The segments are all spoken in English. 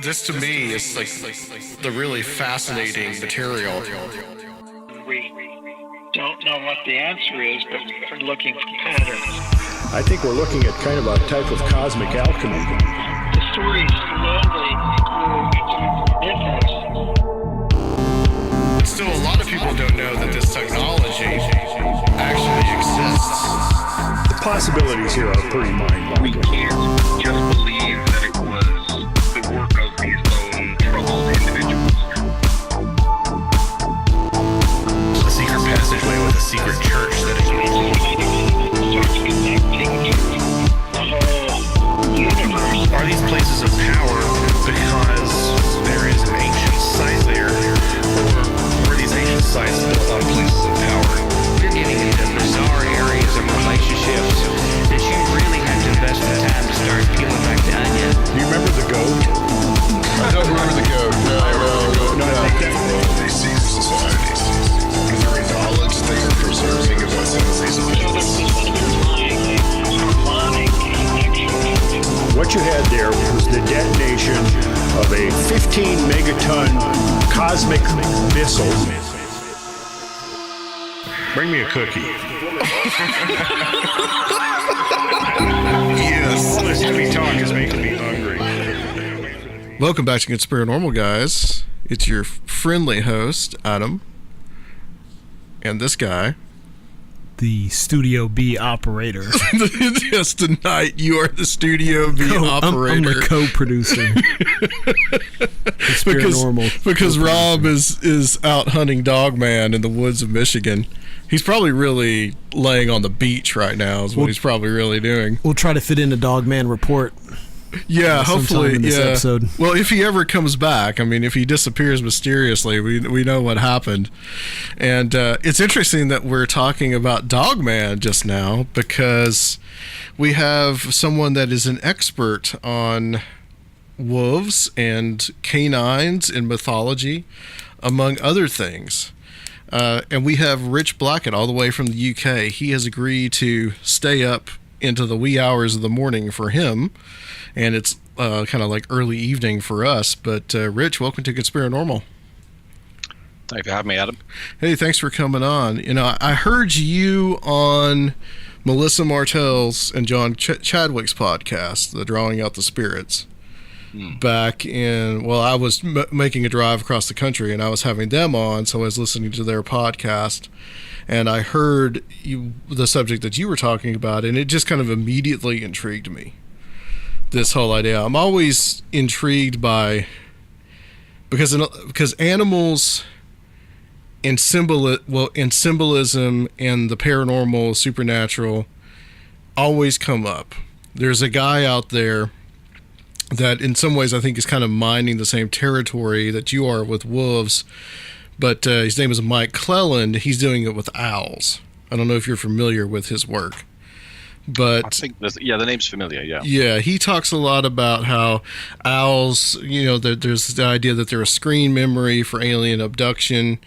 This to me is like the really fascinating material. We don't know what the answer is, but we're looking for patterns. I think we're looking at kind of a type of cosmic alchemy. The story slowly mythos. Still, a lot of people don't know that this technology actually exists. The possibilities here are pretty mind-boggling. We can't just believe that it was the work of these lone troubled individuals. A secret passageway with a secret church that is Are these places of power because there is an ancient site there, or were these ancient sites built on places of power? You're getting into bizarre areas of relationships that you really have to invest the time to start peeling back the onion. Do you remember the goat? I don't remember the goat. No. These secret societies. Is there any knowledge they are preserving about some of these What you had there was the detonation of a 15 megaton cosmic missile. Bring me a cookie. Yes. All this heavy talk is making me hungry. Welcome back to Conspirinormal, guys. It's your friendly host, Adam. And this guy. The Studio B operator. Yes, tonight you are the Studio B operator. I'm the co-producer. because Rob is out hunting Dogman in the woods of Michigan. He's probably really laying on the beach right now is what he's probably really doing. We'll try to fit in a Dogman report. Yeah, hopefully. In this episode. Well, if he ever comes back, I mean, if he disappears mysteriously, we know what happened. And it's interesting that we're talking about Dogman just now because we have someone that is an expert on wolves and canines in mythology, among other things. And we have Rich Blackett all the way from the UK. He has agreed to stay up into the wee hours of the morning for him. And it's kind of like early evening for us. But Rich, welcome to Conspirinormal. Thanks for having me, Adam. Hey, thanks for coming on. You know, I heard you on Melissa Martell's and John Chadwick's podcast, the Drawing Out the Spirits, back in, well, I was making a drive across the country and I was having them on, so I was listening to their podcast. And I heard the subject that you were talking about, and it just kind of immediately intrigued me. This whole idea. I'm always intrigued by because animals in symbolism and the paranormal, supernatural always come up. There's a guy out there that in some ways I think is kind of mining the same territory that you are with wolves, but his name is Mike Cleland. He's doing it with owls. I don't know if you're familiar with his work. But I think the name's familiar, yeah. Yeah, he talks a lot about how owls, there's the idea that they're a screen memory for alien abduction,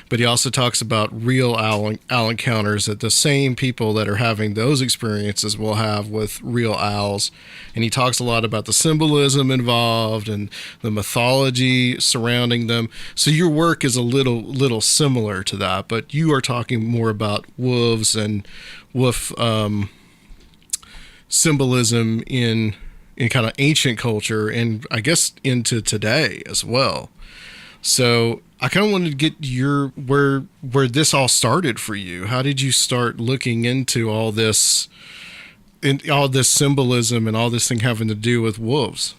but he also talks about real owl encounters that the same people that are having those experiences will have with real owls. And he talks a lot about the symbolism involved and the mythology surrounding them. So your work is a little similar to that, but you are talking more about wolves and wolf symbolism in kind of ancient culture and I guess into today as well. So I kind of wanted to get where this all started for you. How did you start looking into all this symbolism and all this thing having to do with wolves?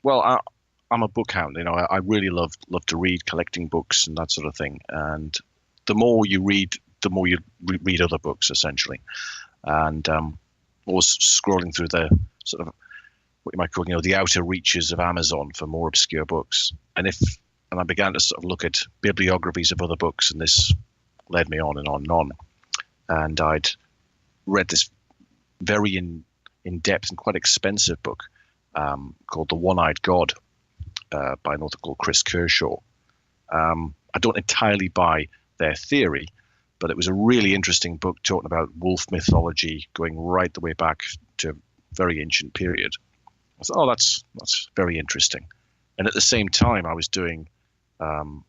Well, I'm a book hound. I really love to read, collecting books and that sort of thing. And the more you read, the more you read other books, essentially. And was scrolling through the sort of what you might call, the outer reaches of Amazon for more obscure books. And I began to sort of look at bibliographies of other books, and this led me on and on and on. And I'd read this very in-depth and quite expensive book called The One-Eyed God by an author called Chris Kershaw. I don't entirely buy their theory, but it was a really interesting book talking about wolf mythology going right the way back to a very ancient period. I thought, oh, that's very interesting. And at the same time, I was doing, in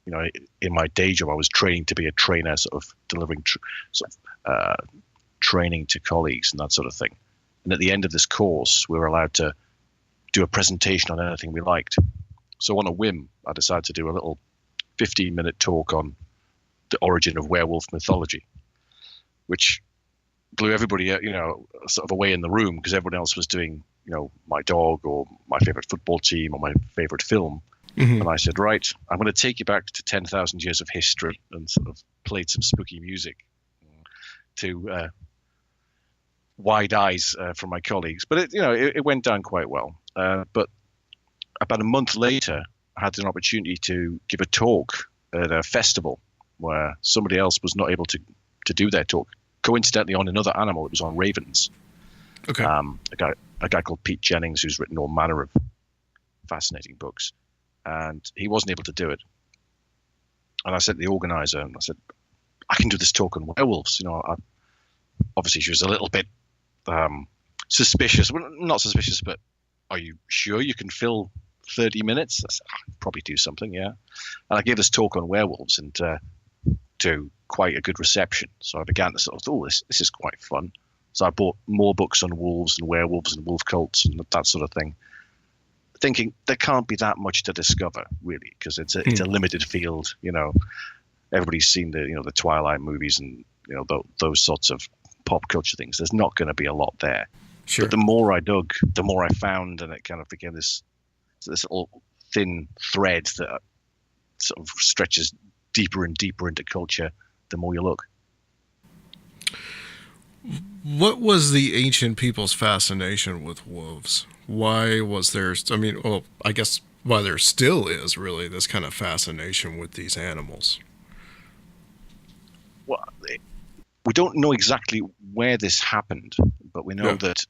my day job, I was training to be a trainer, sort of delivering training to colleagues and that sort of thing. And at the end of this course, we were allowed to do a presentation on anything we liked. So on a whim, I decided to do a little 15-minute talk on the origin of werewolf mythology, which blew everybody, sort of away in the room, because everyone else was doing, my dog or my favorite football team or my favorite film. Mm-hmm. And I said, right, I'm going to take you back to 10,000 years of history, and sort of played some spooky music to wide eyes from my colleagues. But it went down quite well. But about a month later, I had an opportunity to give a talk at a festival where somebody else was not able to do their talk, coincidentally on another animal. It was on ravens. Okay. A guy called Pete Jennings, who's written all manner of fascinating books, and he wasn't able to do it. And I said to the organizer, and I said, I can do this talk on werewolves. Obviously she was a little bit suspicious. Well, not suspicious, but are you sure you can fill 30 minutes? I said, I'll probably do something, yeah. And I gave this talk on werewolves, and to quite a good reception. So I began to sort of, this is quite fun. So I bought more books on wolves and werewolves and wolf cults and that sort of thing, thinking there can't be that much to discover, really, because it's a limited field. Everybody's seen the Twilight movies and those sorts of pop culture things. There's not going to be a lot there. Sure. But the more I dug, the more I found, and it kind of became this little thin thread that sort of stretches deeper and deeper into culture the more you look. What was the ancient people's fascination with wolves? Why was there, I guess why there still is really this kind of fascination with these animals? Well, we don't know exactly where this happened, but we know that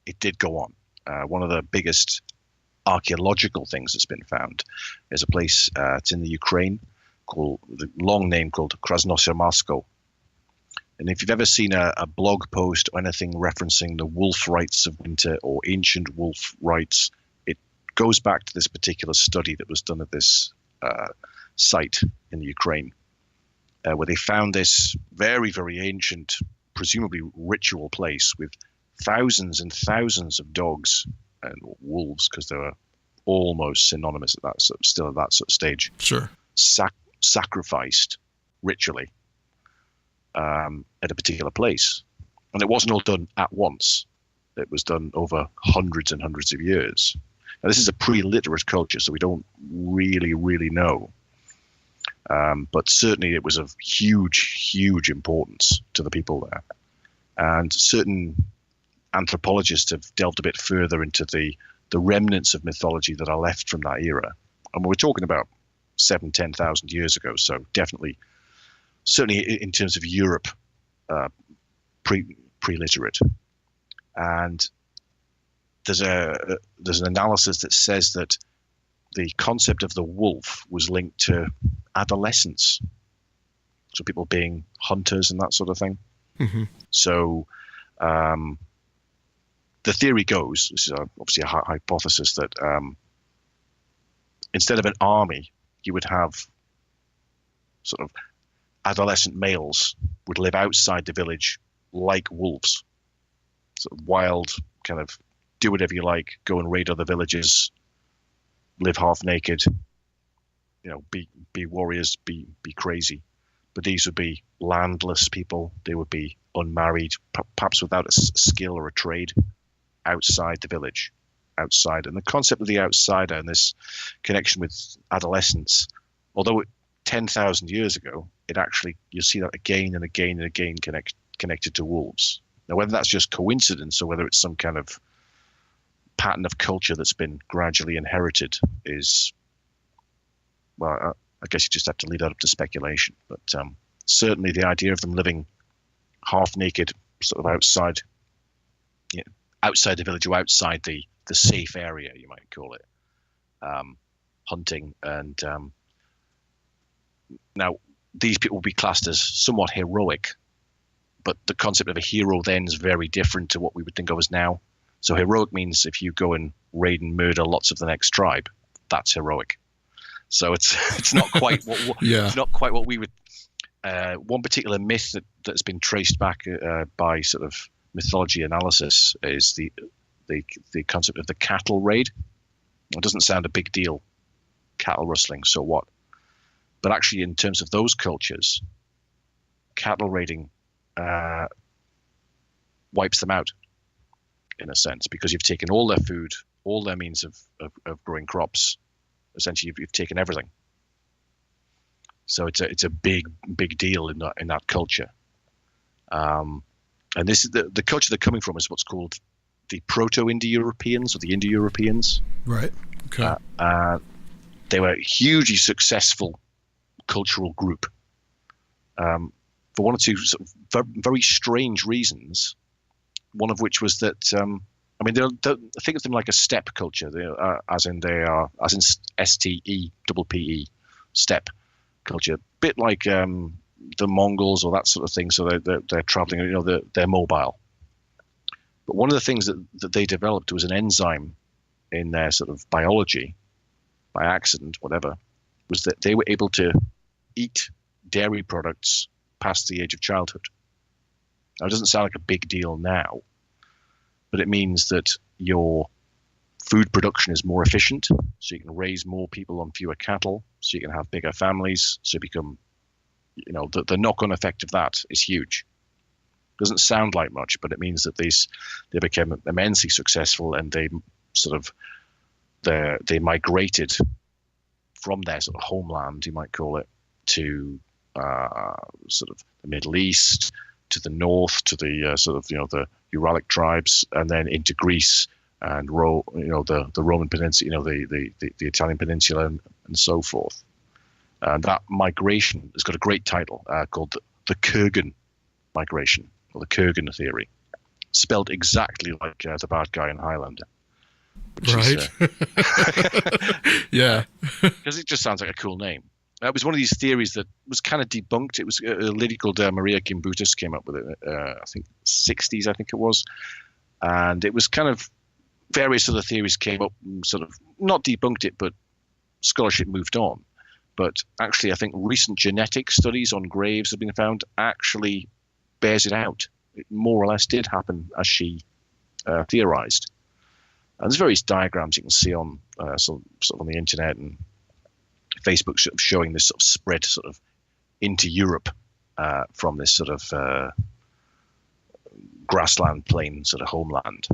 it did go on. One of the biggest archaeological things that's been found is a place, it's in the Ukraine, called the long name called Krasnosermarsko. And if you've ever seen a blog post or anything referencing the wolf rites of winter or ancient wolf rites, it goes back to this particular study that was done at this site in the Ukraine, where they found this very, very ancient, presumably ritual place with thousands and thousands of dogs and wolves, because they were almost synonymous at that still at that sort of stage. Sure. Sacrificed ritually at a particular place. And it wasn't all done at once. It was done over hundreds and hundreds of years. Now, this is a pre-literate culture, so we don't really, really know. But certainly it was of huge, huge importance to the people there. And certain anthropologists have delved a bit further into the remnants of mythology that are left from that era. And we're talking about 10,000 years ago, so certainly in terms of Europe, pre-literate. And there's an analysis that says that the concept of the wolf was linked to adolescence, so people being hunters and that sort of thing. Mm-hmm. So the theory goes, this is obviously a hypothesis, that instead of an army, you would have sort of adolescent males would live outside the village like wolves, sort of wild, kind of do whatever you like, go and raid other villages, live half naked, be warriors, be crazy. But these would be landless people. They would be unmarried, perhaps without a skill or a trade, outside the village, outside. And the concept of the outsider and this connection with adolescence, although 10,000 years ago, it actually, you see that again and again and again connected to wolves. Now, whether that's just coincidence or whether it's some kind of pattern of culture that's been gradually inherited is, well, I guess you just have to leave that up to speculation. But certainly the idea of them living half naked, sort of outside the village or outside the safe area, you might call it, hunting. And now these people will be classed as somewhat heroic, but the concept of a hero then is very different to what we would think of as now. So heroic means if you go and raid and murder lots of the next tribe, that's heroic. So it's not quite it's not quite what we would. One particular myth that's been traced back by sort of mythology analysis is the concept of the cattle raid. It doesn't sound a big deal, cattle rustling, so what? But actually, in terms of those cultures, cattle raiding wipes them out, in a sense, because you've taken all their food, all their means of growing crops. Essentially, you've taken everything. So it's a big deal in that culture. And this is the culture they're coming from is what's called the Proto-Indo-Europeans or the Indo-Europeans. Right. Okay. They were a hugely successful cultural group for one or two sort of very strange reasons. One of which was that they'll think of them like a steppe culture, as in STEPPE, steppe culture, a bit like the Mongols or that sort of thing. So they're traveling, they're mobile. But one of the things that they developed was an enzyme in their sort of biology, by accident, whatever, was that they were able to eat dairy products past the age of childhood. Now, it doesn't sound like a big deal now, but it means that your food production is more efficient, so you can raise more people on fewer cattle, so you can have bigger families, so you become, the knock-on effect of that is huge. Doesn't sound like much, but it means that they became immensely successful, and they migrated from their sort of homeland, you might call it, to sort of the Middle East, to the north, to the the Uralic tribes, and then into Greece and the Roman Peninsula, the Italian Peninsula, and so forth. And that migration has got a great title called the Kurgan migration, or the Kurgan theory, spelled exactly like the bad guy in Highlander. Right. Yeah. Because it just sounds like a cool name. It was one of these theories that was kind of debunked. It was a lady called Maria Gimbutas came up with it, I think 60s, I think it was. And it was kind of various other theories came up and sort of not debunked it, but scholarship moved on. But actually, I think recent genetic studies on graves have been found actually bears it out. It more or less did happen as she theorized. And there's various diagrams you can see on sort of on the internet and Facebook sort of showing this sort of spread sort of into Europe from this sort of grassland plain sort of homeland,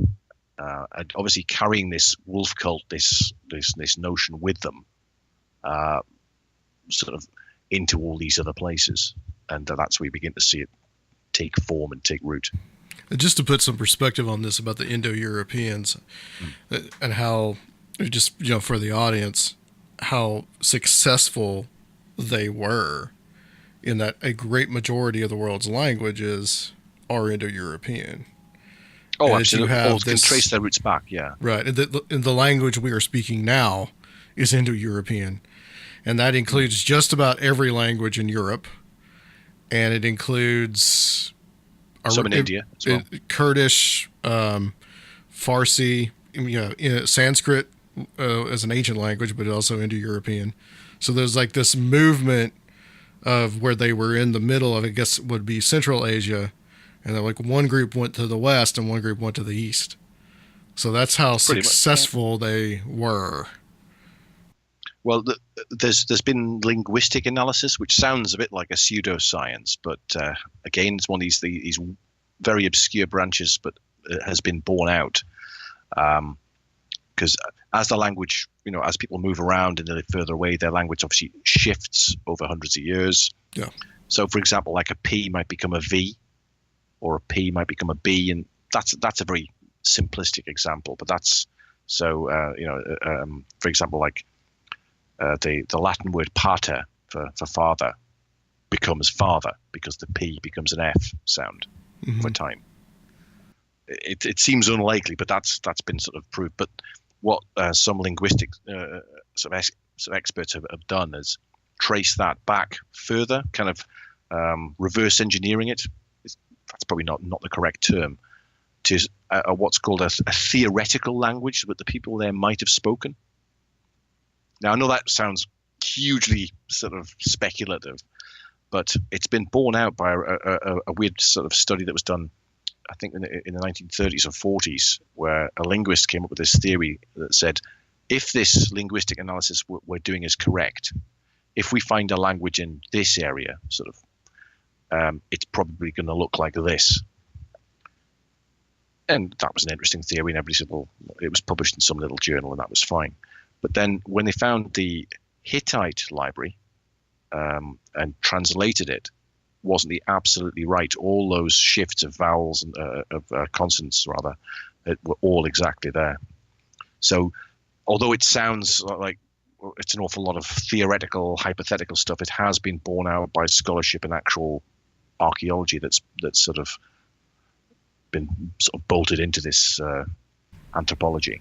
and obviously carrying this wolf cult, this notion with them, sort of into all these other places, and that's where we begin to see it take form and take root. And just to put some perspective on this about the Indo-Europeans and how, just for the audience, how successful they were in that a great majority of the world's languages are Indo-European. Oh, and absolutely. You have can trace their roots back, yeah. Right. And the language we are speaking now is Indo-European. And that includes just about every language in Europe. And it includes some in India as well. Kurdish, Farsi, Sanskrit as an ancient language, but also Indo-European. So there's like this movement of where they were in the middle of, I guess, would be Central Asia, and then like one group went to the west and one group went to the east. So that's how successful they were. Well, there's been linguistic analysis, which sounds a bit like a pseudoscience, but again, it's one of these very obscure branches, but it has been borne out. Because as the language, as people move around and they're further away, their language obviously shifts over hundreds of years. Yeah. So, for example, like a P might become a V, or a P might become a B, and that's a very simplistic example. But that's so for example, like the Latin word pater for father becomes father because the P becomes an F sound for time. It seems unlikely, but that's been sort of proved. But what some linguistic sort of experts have done is trace that back further, kind of reverse engineering it. That's probably not the correct term, to what's called a theoretical language that the people there might have spoken. Now, I know that sounds hugely sort of speculative, but it's been borne out by a weird sort of study that was done, I think, in the 1930s or 40s, where a linguist came up with this theory that said, if this linguistic analysis we're doing is correct, if we find a language in this area, sort of, it's probably going to look like this. And that was an interesting theory, and everybody said, well, it was published in some little journal, and that was fine. But then when they found the Hittite library and translated it, wasn't the absolutely right. All those shifts of vowels and of consonants, rather, were all exactly there. So although it sounds like it's an awful lot of theoretical, hypothetical stuff, it has been borne out by scholarship and actual archaeology that's sort of been sort of bolted into this anthropology.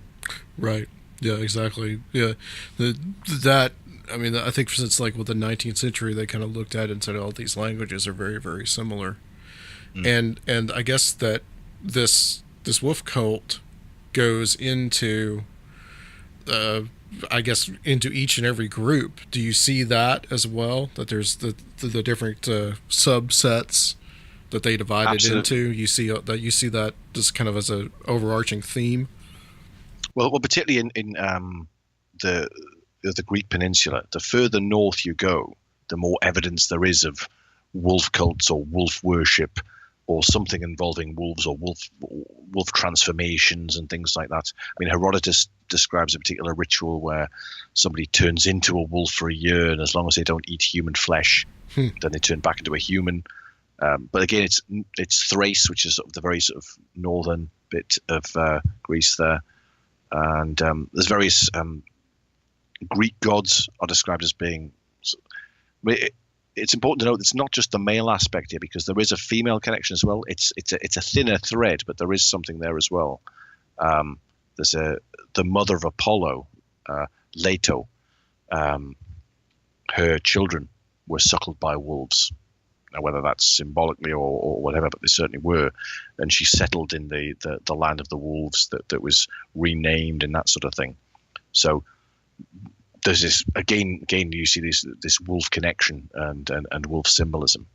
Right. Yeah, exactly. Yeah. I mean, I think since like with the 19th century, they kind of looked at it and said, oh, these languages are very, very similar. And I guess that this wolf cult goes into, I guess, into each and every group. Do you see that as well? That there's the different subsets that they divided Absolutely. into? You see that just kind of as a overarching theme? Well, particularly in the Greek peninsula, the further north you go, the more evidence there is of wolf cults or wolf worship or something involving wolves or wolf transformations and things like that. I mean, Herodotus describes a particular ritual where somebody turns into a wolf for a year, and as long as they don't eat human flesh, then they turn back into a human. But again, it's Thrace, which is sort of the very sort of northern bit of Greece there. And there's various Greek gods are described as being. It's important to note it's not just the male aspect here, because there is a female connection as well. It's a thinner thread, but there is something there as well. There's the mother of Apollo, Leto. Her children were suckled by wolves. Now, whether that's symbolically or whatever, but they certainly were. And she settled in the land of the wolves that was renamed and that sort of thing. So there's this again you see this wolf connection and wolf symbolism,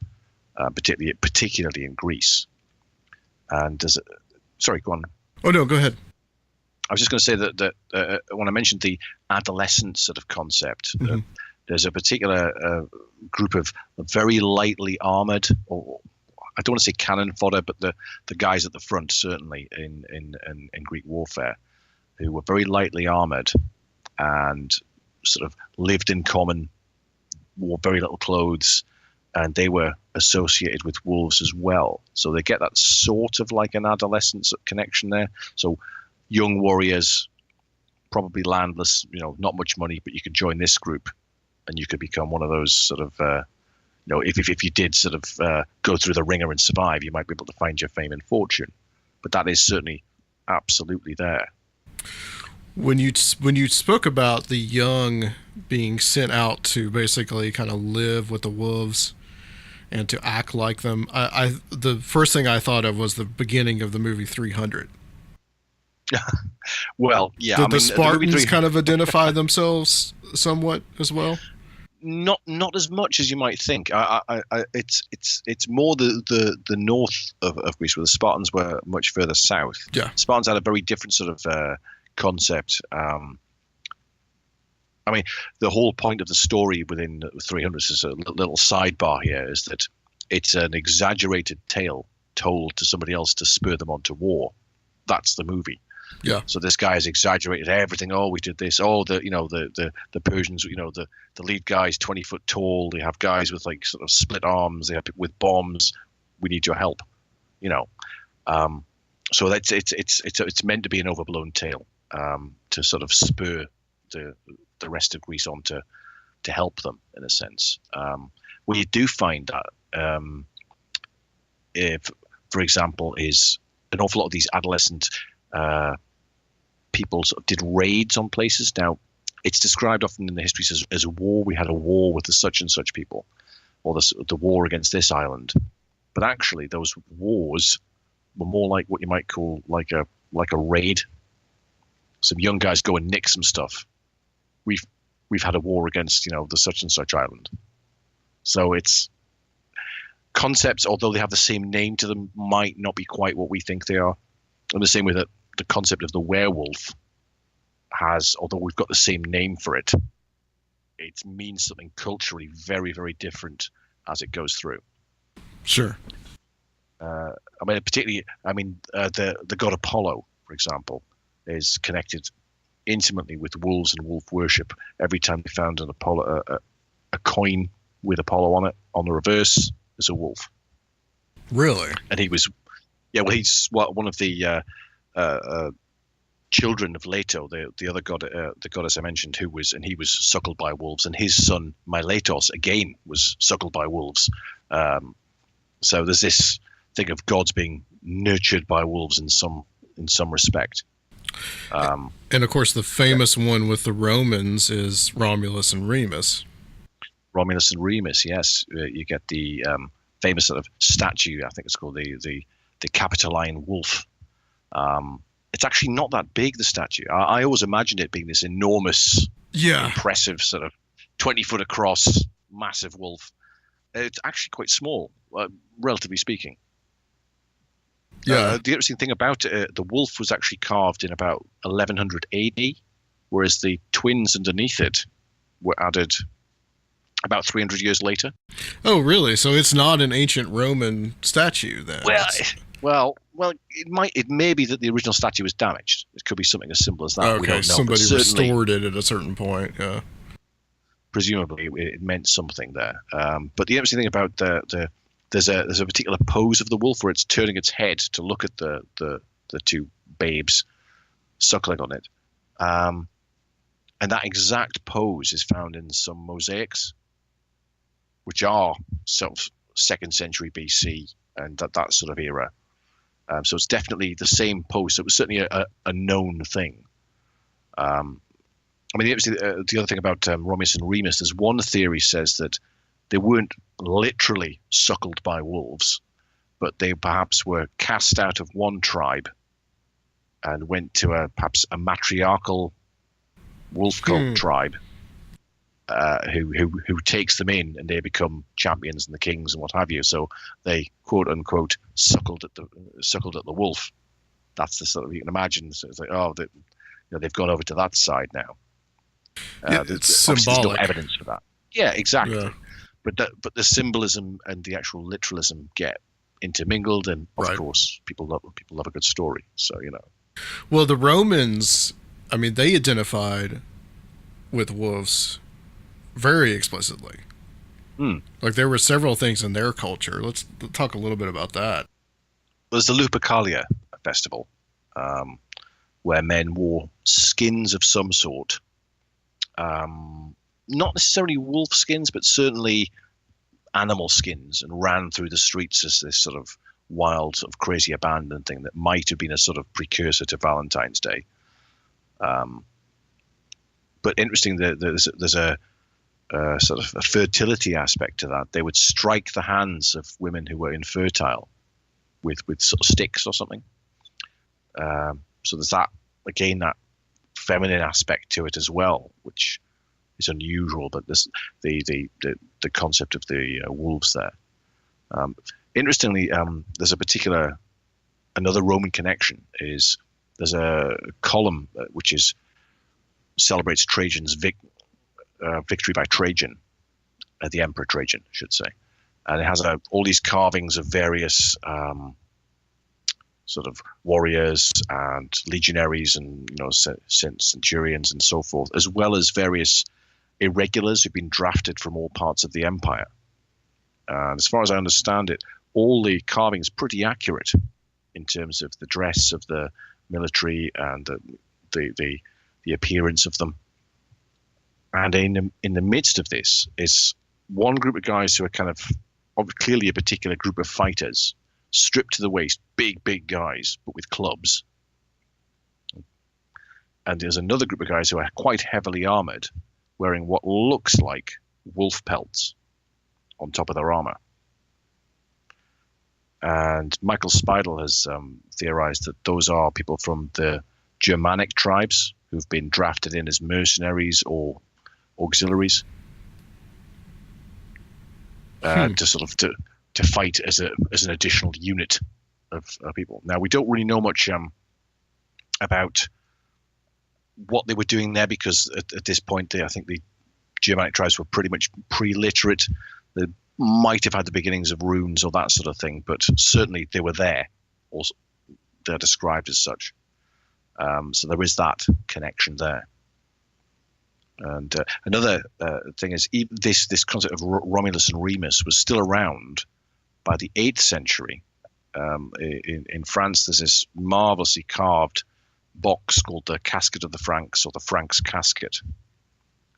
particularly in Greece. And sorry, go on. Oh no, go ahead. I was just going to say that when I mentioned the adolescent sort of concept, there's a particular group of very lightly armored, or I don't want to say cannon fodder, but the guys at the front, certainly in Greek warfare, who were very lightly armored and sort of lived in common, wore very little clothes, and they were associated with wolves as well. So they get that sort of like an adolescent connection there. So young warriors, probably landless, not much money, but you could join this group and you could become one of those sort of, if you did sort of go through the ringer and survive, you might be able to find your fame and fortune. But that is certainly absolutely there. When you spoke about the young being sent out to basically kind of live with the wolves and to act like them, the first thing I thought of was the beginning of the movie 300. Well, yeah. Did the Spartans kind of identify themselves somewhat as well? Not as much as you might think. It's more the north of Greece, where the Spartans were much further south. Yeah, Spartans had a very different sort of concept. I mean, the whole point of the story within 300 is a little sidebar here, is that it's an exaggerated tale told to somebody else to spur them on to war. That's the movie. Yeah. So this guy has exaggerated everything. Oh, we did this. Oh, the Persians. The lead guy's 20 foot tall. They have guys with like sort of split arms. They have people with bombs. We need your help. So that's it's meant to be an overblown tale to sort of spur the rest of Greece on to help them in a sense. Where you do find that, if for example, is an awful lot of these adolescent people sort of did raids on places. Now, it's described often in the histories as a war. We had a war with the such and such people, or the war against this island. But actually, those wars were more like what you might call like a raid. Some young guys go and nick some stuff. We've had a war against, the such and such island. So it's concepts, although they have the same name to them, might not be quite what we think they are. And the same with the concept of the werewolf has, although we've got the same name for it, it means something culturally very, very different as it goes through. Sure. The god Apollo, for example, is connected intimately with wolves and wolf worship. Every time they found an Apollo, a coin with Apollo on it, on the reverse, is a wolf. Really? And he's one of the children of Leto, the other god, the goddess I mentioned, he was suckled by wolves, and his son Miletos again was suckled by wolves. So there's this thing of gods being nurtured by wolves in some respect. And of course, the famous one with the Romans is Romulus and Remus. Romulus and Remus, yes. You get the famous sort of statue. I think it's called the Capitoline wolf. It's actually not that big, the statue. I always imagined it being this enormous, impressive sort of 20-foot across, massive wolf. It's actually quite small, relatively speaking. Yeah. The interesting thing about it, the wolf was actually carved in about 1100 AD, whereas the twins underneath it were added about 300 years later. Oh, really? So it's not an ancient Roman statue then? Well, it may be that the original statue was damaged. It could be something as simple as that. Okay, we don't know, somebody restored it at a certain point. Yeah. Presumably, it meant something there. But the interesting thing about there's a particular pose of the wolf where it's turning its head to look at the two babes suckling on it, and that exact pose is found in some mosaics, which are sort of 2nd century BC and that sort of era. So it's definitely the same pose. So it was certainly a known thing. The other thing about Romulus and Remus, there's one theory says that they weren't literally suckled by wolves, but they perhaps were cast out of one tribe and went to perhaps a matriarchal wolf cult tribe who takes them in, and they become champions and the kings and what have you. So they quote unquote suckled at the wolf. That's the sort of, you can imagine. So it's like, they've gone over to that side now. It's symbolic. There's no evidence for that. Yeah, exactly. Yeah. But the symbolism and the actual literalism get intermingled, and of course people love a good story. So Well, the Romans, they identified with wolves very explicitly. Like there were several things in their culture. Let's talk a little bit about that. There's the Lupercalia festival, where men wore skins of some sort. Not necessarily wolf skins, but certainly animal skins, and ran through the streets as this sort of wild, sort of crazy abandon thing that might have been a sort of precursor to Valentine's Day. But interesting, there's a sort of a fertility aspect to that. They would strike the hands of women who were infertile with sort of sticks or something. So there's that, again, that feminine aspect to it as well, which is unusual. But there's the concept of the wolves there. Interestingly, there's another Roman connection. There's a column which celebrates Trajan's victory by Trajan, the Emperor Trajan, I should say, and it has all these carvings of various sort of warriors and legionaries and centurions and so forth, as well as various irregulars who've been drafted from all parts of the empire. And as far as I understand it, all the carvings are pretty accurate in terms of the dress of the military and the appearance of them. And in the midst of this is one group of guys who are kind of clearly a particular group of fighters, stripped to the waist, big guys, but with clubs. And there's another group of guys who are quite heavily armored, wearing what looks like wolf pelts on top of their armor. And Michael Speidel has theorized that those are people from the Germanic tribes who've been drafted in as mercenaries or auxiliaries to sort of to fight as an additional unit of people. Now, we don't really know much about what they were doing there, because at this point, I think the Germanic tribes were pretty much pre-literate. They might have had the beginnings of runes or that sort of thing, but certainly they were there. Also, they're described as such. So there is that connection there. And another thing is, this concept of Romulus and Remus was still around by the 8th century. In France, there's this marvelously carved box called the Casket of the Franks, or the Franks Casket,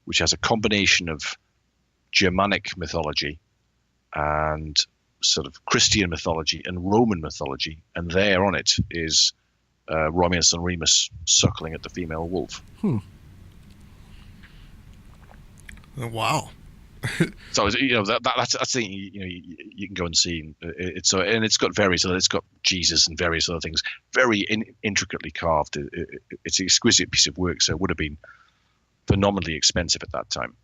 which has a combination of Germanic mythology and sort of Christian mythology and Roman mythology, and there on it is Romulus and Remus suckling at the female wolf. Wow. So that's the thing, you can go and see. It's got various. It's got Jesus and various other things, very intricately carved. It's an exquisite piece of work, so it would have been phenomenally expensive at that time.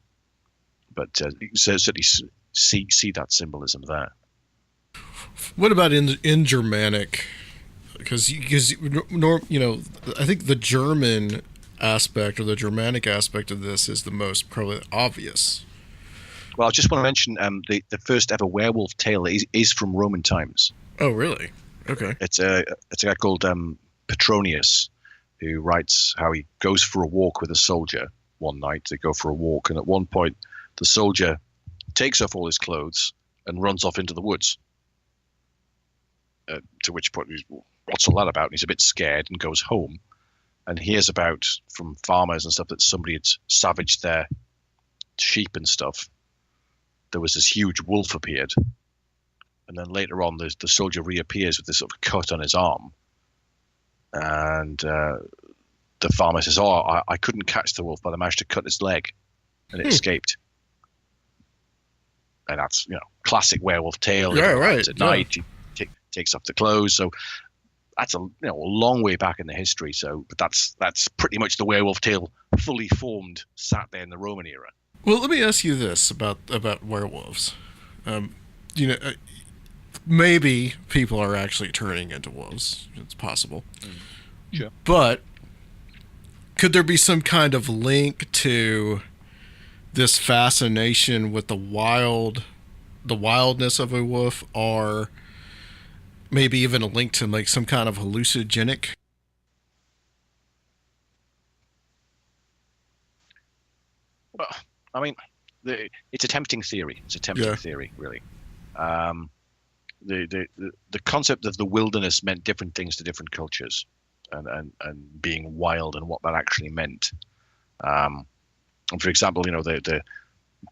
But you can certainly see that symbolism there. What about in Germanic? Because I think the German aspect or the Germanic aspect of this is the most probably obvious. Well, I just want to mention the first ever werewolf tale is from Roman times. Oh, really? Okay. It's a guy called Petronius, who writes how he goes for a walk with a soldier one night. They go for a walk, and at one point, the soldier takes off all his clothes and runs off into the woods. To which point, what's all that about? And he's a bit scared and goes home, and hears about from farmers and stuff that somebody had savaged their sheep and stuff. There was this huge wolf appeared, and then later on, the soldier reappears with this sort of cut on his arm, and the farmer says, "Oh, I couldn't catch the wolf, but I managed to cut its leg, and it escaped." And that's classic werewolf tale. Yeah, right. At night, he takes off the clothes. So that's a long way back in the history. So, but that's pretty much the werewolf tale fully formed, sat there in the Roman era. Well, let me ask you this about werewolves. Maybe people are actually turning into wolves. It's possible. Sure. But could there be some kind of link to this fascination with the wildness of a wolf, or maybe even a link to like some kind of hallucinogenic? Well, I mean, it's a tempting theory. It's a tempting theory, really. The concept of the wilderness meant different things to different cultures, and being wild and what that actually meant. And for example, the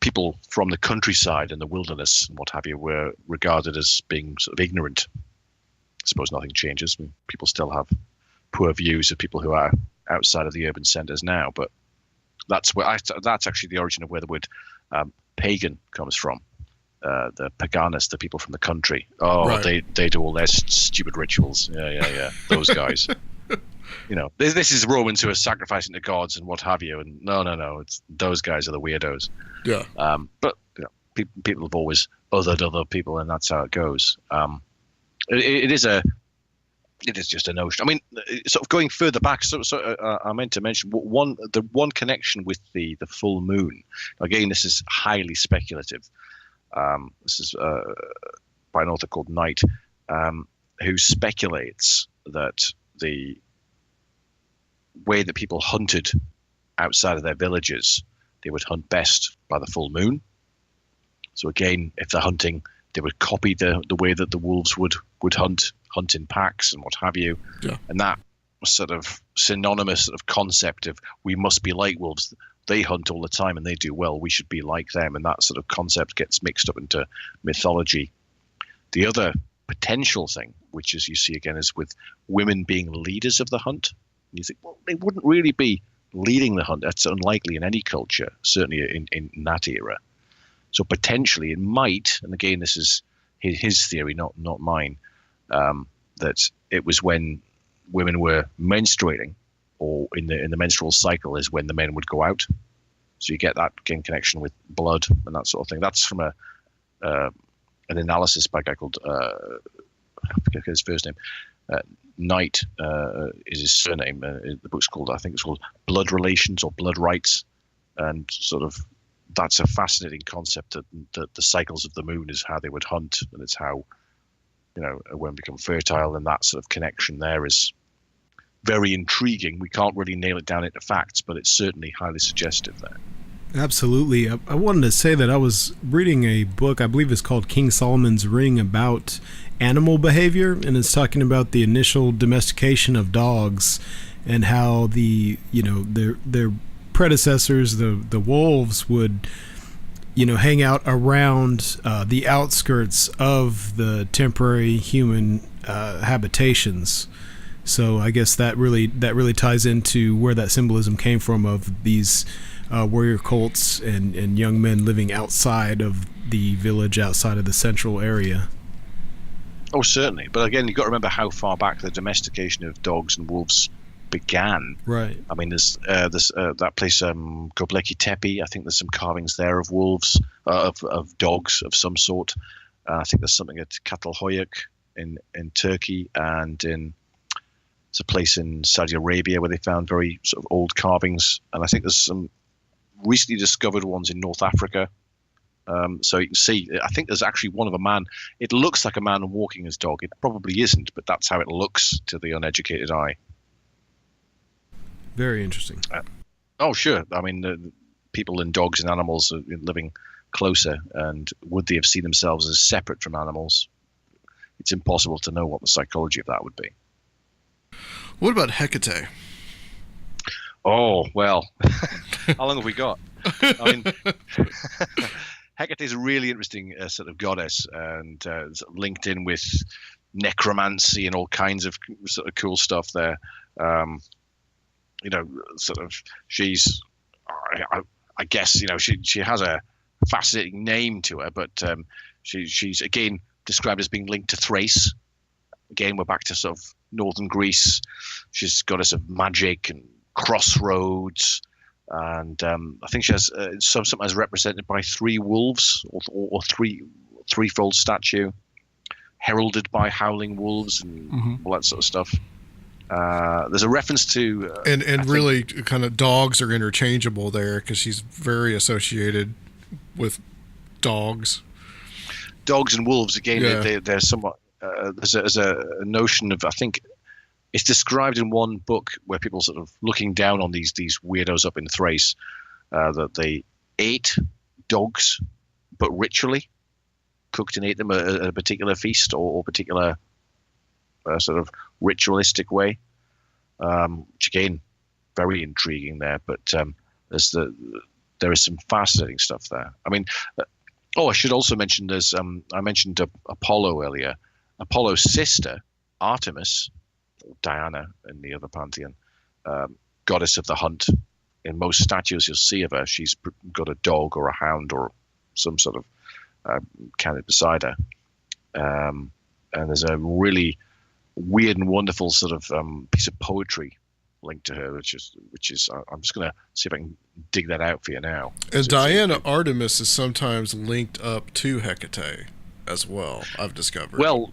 people from the countryside and the wilderness and what have you were regarded as being sort of ignorant. I suppose nothing changes. I mean, people still have poor views of people who are outside of the urban centers now, but that's actually the origin of where the word pagan comes from. The paganists, the people from the country. Oh, right. They do all their stupid rituals. Yeah. Those guys. This is Romans who are sacrificing to gods and what have you. And no, it's those guys are the weirdos. Yeah. But people have always othered other people, and that's how it goes. It is just a notion. I mean, sort of going further back. So I meant to mention the one connection with the full moon. Again, this is highly speculative. This is by an author called Knight, who speculates that the way that people hunted outside of their villages, they would hunt best by the full moon. So again, if they're hunting, they would copy the way that the wolves would hunt in packs and what have you. Yeah. And that sort of synonymous sort of concept of we must be like wolves. They hunt all the time and they do well. We should be like them. And that sort of concept gets mixed up into mythology. The other potential thing, which as you see again, is with women being leaders of the hunt. And you think, well, they wouldn't really be leading the hunt. That's unlikely in any culture, certainly in that era. So potentially it might, and again, this is his theory, not mine, that it was when women were menstruating, or in the menstrual cycle, is when the men would go out. So you get that connection with blood and that sort of thing. That's from an analysis by a guy called I forget his first name. Knight is his surname. The book's called, I think it's called Blood Relations or Blood Rights, and sort of that's a fascinating concept that the cycles of the moon is how they would hunt, and it's how women become fertile, and that sort of connection there is very intriguing. We can't really nail it down into facts, but it's certainly highly suggestive there. Absolutely. I wanted to say that I was reading a book, I believe it's called King Solomon's Ring, about animal behavior, and it's talking about the initial domestication of dogs and how their predecessors, the wolves, would hang out around the outskirts of the temporary human habitations. So I guess that really ties into where that symbolism came from, of these warrior cults and young men living outside of the village, outside of the central area. Oh, certainly. But again, you've got to remember how far back the domestication of dogs and wolves began. Right. I mean, there's that place, Göbekli Tepe. I think there's some carvings there of wolves, of dogs of some sort. I think there's something at Catalhoyuk in Turkey, and it's a place in Saudi Arabia where they found very sort of old carvings. And I think there's some recently discovered ones in North Africa. So you can see, I think there's actually one of a man. It looks like a man walking his dog. It probably isn't, but that's how it looks to the uneducated eye. Very interesting. Oh, sure. I mean, the people and dogs and animals are living closer, and would they have seen themselves as separate from animals? It's impossible to know what the psychology of that would be. What about Hecate? Oh, well, how long have we got? I mean, Hecate is a really interesting sort of goddess, and linked in with necromancy and all kinds of sort of cool stuff there. Sort of she's, I guess, she has a fascinating name to her, but she's again described as being linked to Thrace. Again, we're back to sort of northern Greece. She's goddess of magic and crossroads, and I think she has sometimes represented by three wolves or threefold statue, heralded by howling wolves and all that sort of stuff. There's a reference to and really kind of dogs are interchangeable there, because she's very associated with dogs and wolves. Again, yeah. they're somewhat. There's a notion of, I think it's described in one book where people sort of looking down on these weirdos up in Thrace, that they ate dogs, but ritually cooked and ate them at a particular feast or particular sort of ritualistic way, which again, very intriguing there. But there is some fascinating stuff there. I mean, I should also mention there's I mentioned Apollo earlier. Apollo's sister, Artemis, or Diana in the other pantheon, goddess of the hunt. In most statues you'll see of her, she's got a dog or a hound or some sort of canid beside her. And there's a really weird and wonderful sort of piece of poetry linked to her, which is I'm just going to see if I can dig that out for you now. And Diana Artemis is sometimes linked up to Hecate as well, I've discovered. Well,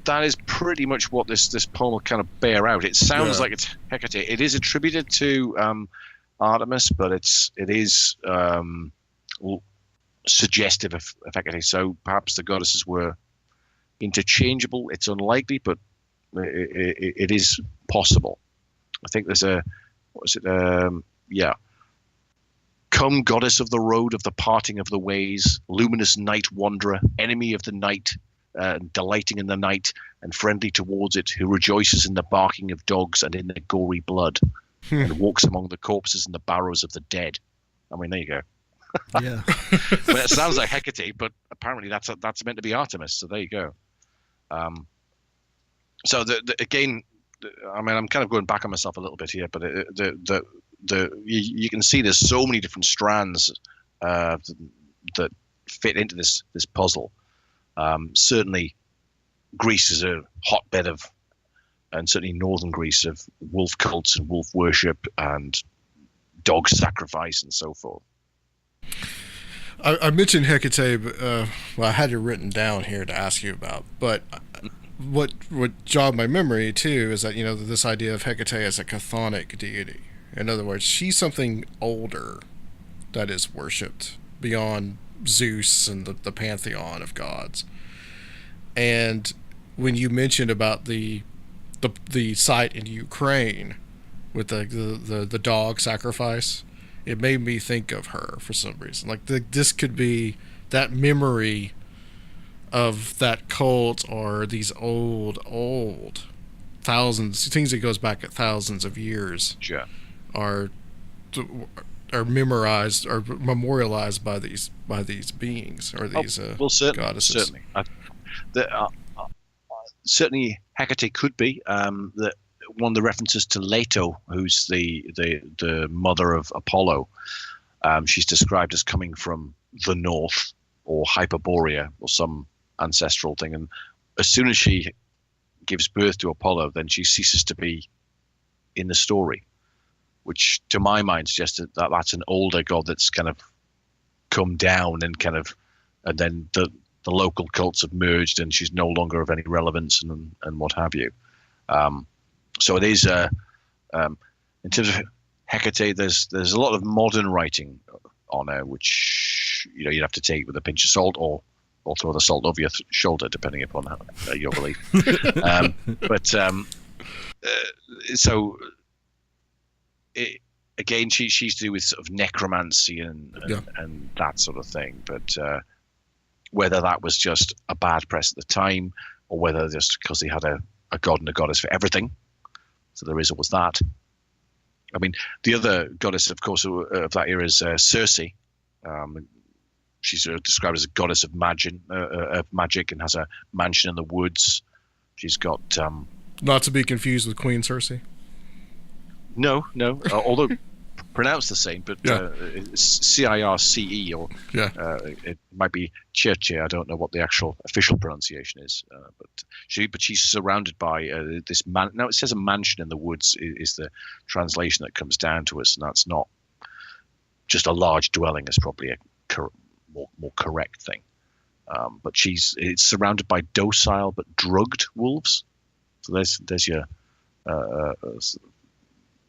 that is pretty much what this poem will kind of bear out. It sounds like it's Hecate. It is attributed to Artemis, but it is suggestive of Hecate. So perhaps the goddesses were interchangeable. It's unlikely, but it is possible. I think there's Come, goddess of the road, of the parting of the ways, luminous night wanderer, enemy of the night, delighting in the night and friendly towards it, who rejoices in the barking of dogs and in their gory blood, and walks among the corpses and the barrows of the dead. I mean, there you go. Yeah. Well, it sounds like Hecate, but apparently that's meant to be Artemis. So there you go. So again, I mean, I'm kind of going back on myself a little bit here, but you can see there's so many different strands that fit into this puzzle. Certainly, Greece is a hotbed of, and certainly northern Greece, of wolf cults and wolf worship and dog sacrifice and so forth. I mentioned Hecate, but well, I had it written down here to ask you about. But what jogged my memory too is that this idea of Hecate as a chthonic deity. In other words, she's something older that is worshipped beyond Zeus and the pantheon of gods. And when you mentioned about the site in Ukraine with the dog sacrifice, it made me think of her for some reason. Like this could be that memory of that cult, or these old thousands things that goes back at thousands of years. Sure. Are memorized or memorialized by these beings or these goddesses. Certainly. Certainly Hecate could be. One of the references to Leto, who's the mother of Apollo, she's described as coming from the north or Hyperborea or some ancestral thing. And as soon as she gives birth to Apollo, then she ceases to be in the story, which to my mind suggests that that's an older god that's kind of come down and then the local cults have merged and she's no longer of any relevance and what have you. So it is, in terms of Hecate, there's a lot of modern writing on her, which you'd have to take with a pinch of salt or throw the salt over your shoulder, depending upon your belief. Again, she's to do with sort of necromancy and that sort of thing. But whether that was just a bad press at the time, or whether just because they had a god and a goddess for everything, so there was that. I mean, the other goddess, of course, of that era is Circe. She's described as a goddess of magic and has a mansion in the woods. She's got not to be confused with Queen Circe. No. Although pronounced the same, but Circe, or it might be Circe. I don't know what the actual official pronunciation is, but she's surrounded by this man. Now it says a mansion in the woods is the translation that comes down to us, and that's not just a large dwelling. It's probably a more correct thing. But it's surrounded by docile but drugged wolves. So there's your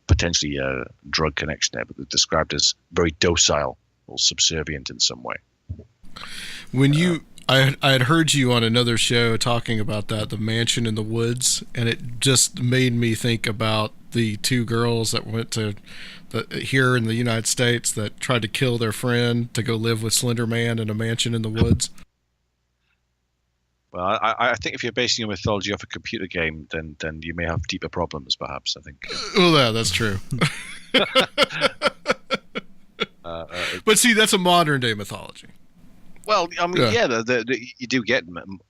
potentially a drug connection there, but they're described as very docile or subservient in some way. When I had heard you on another show talking about the mansion in the woods, and it just made me think about the two girls that went to here in the United States that tried to kill their friend to go live with Slender Man in a mansion in the woods. Well, I think if you're basing your mythology off a computer game, then you may have deeper problems, perhaps, I think. Well, yeah, that's true. But see, that's a modern day mythology. Well, I mean, you do get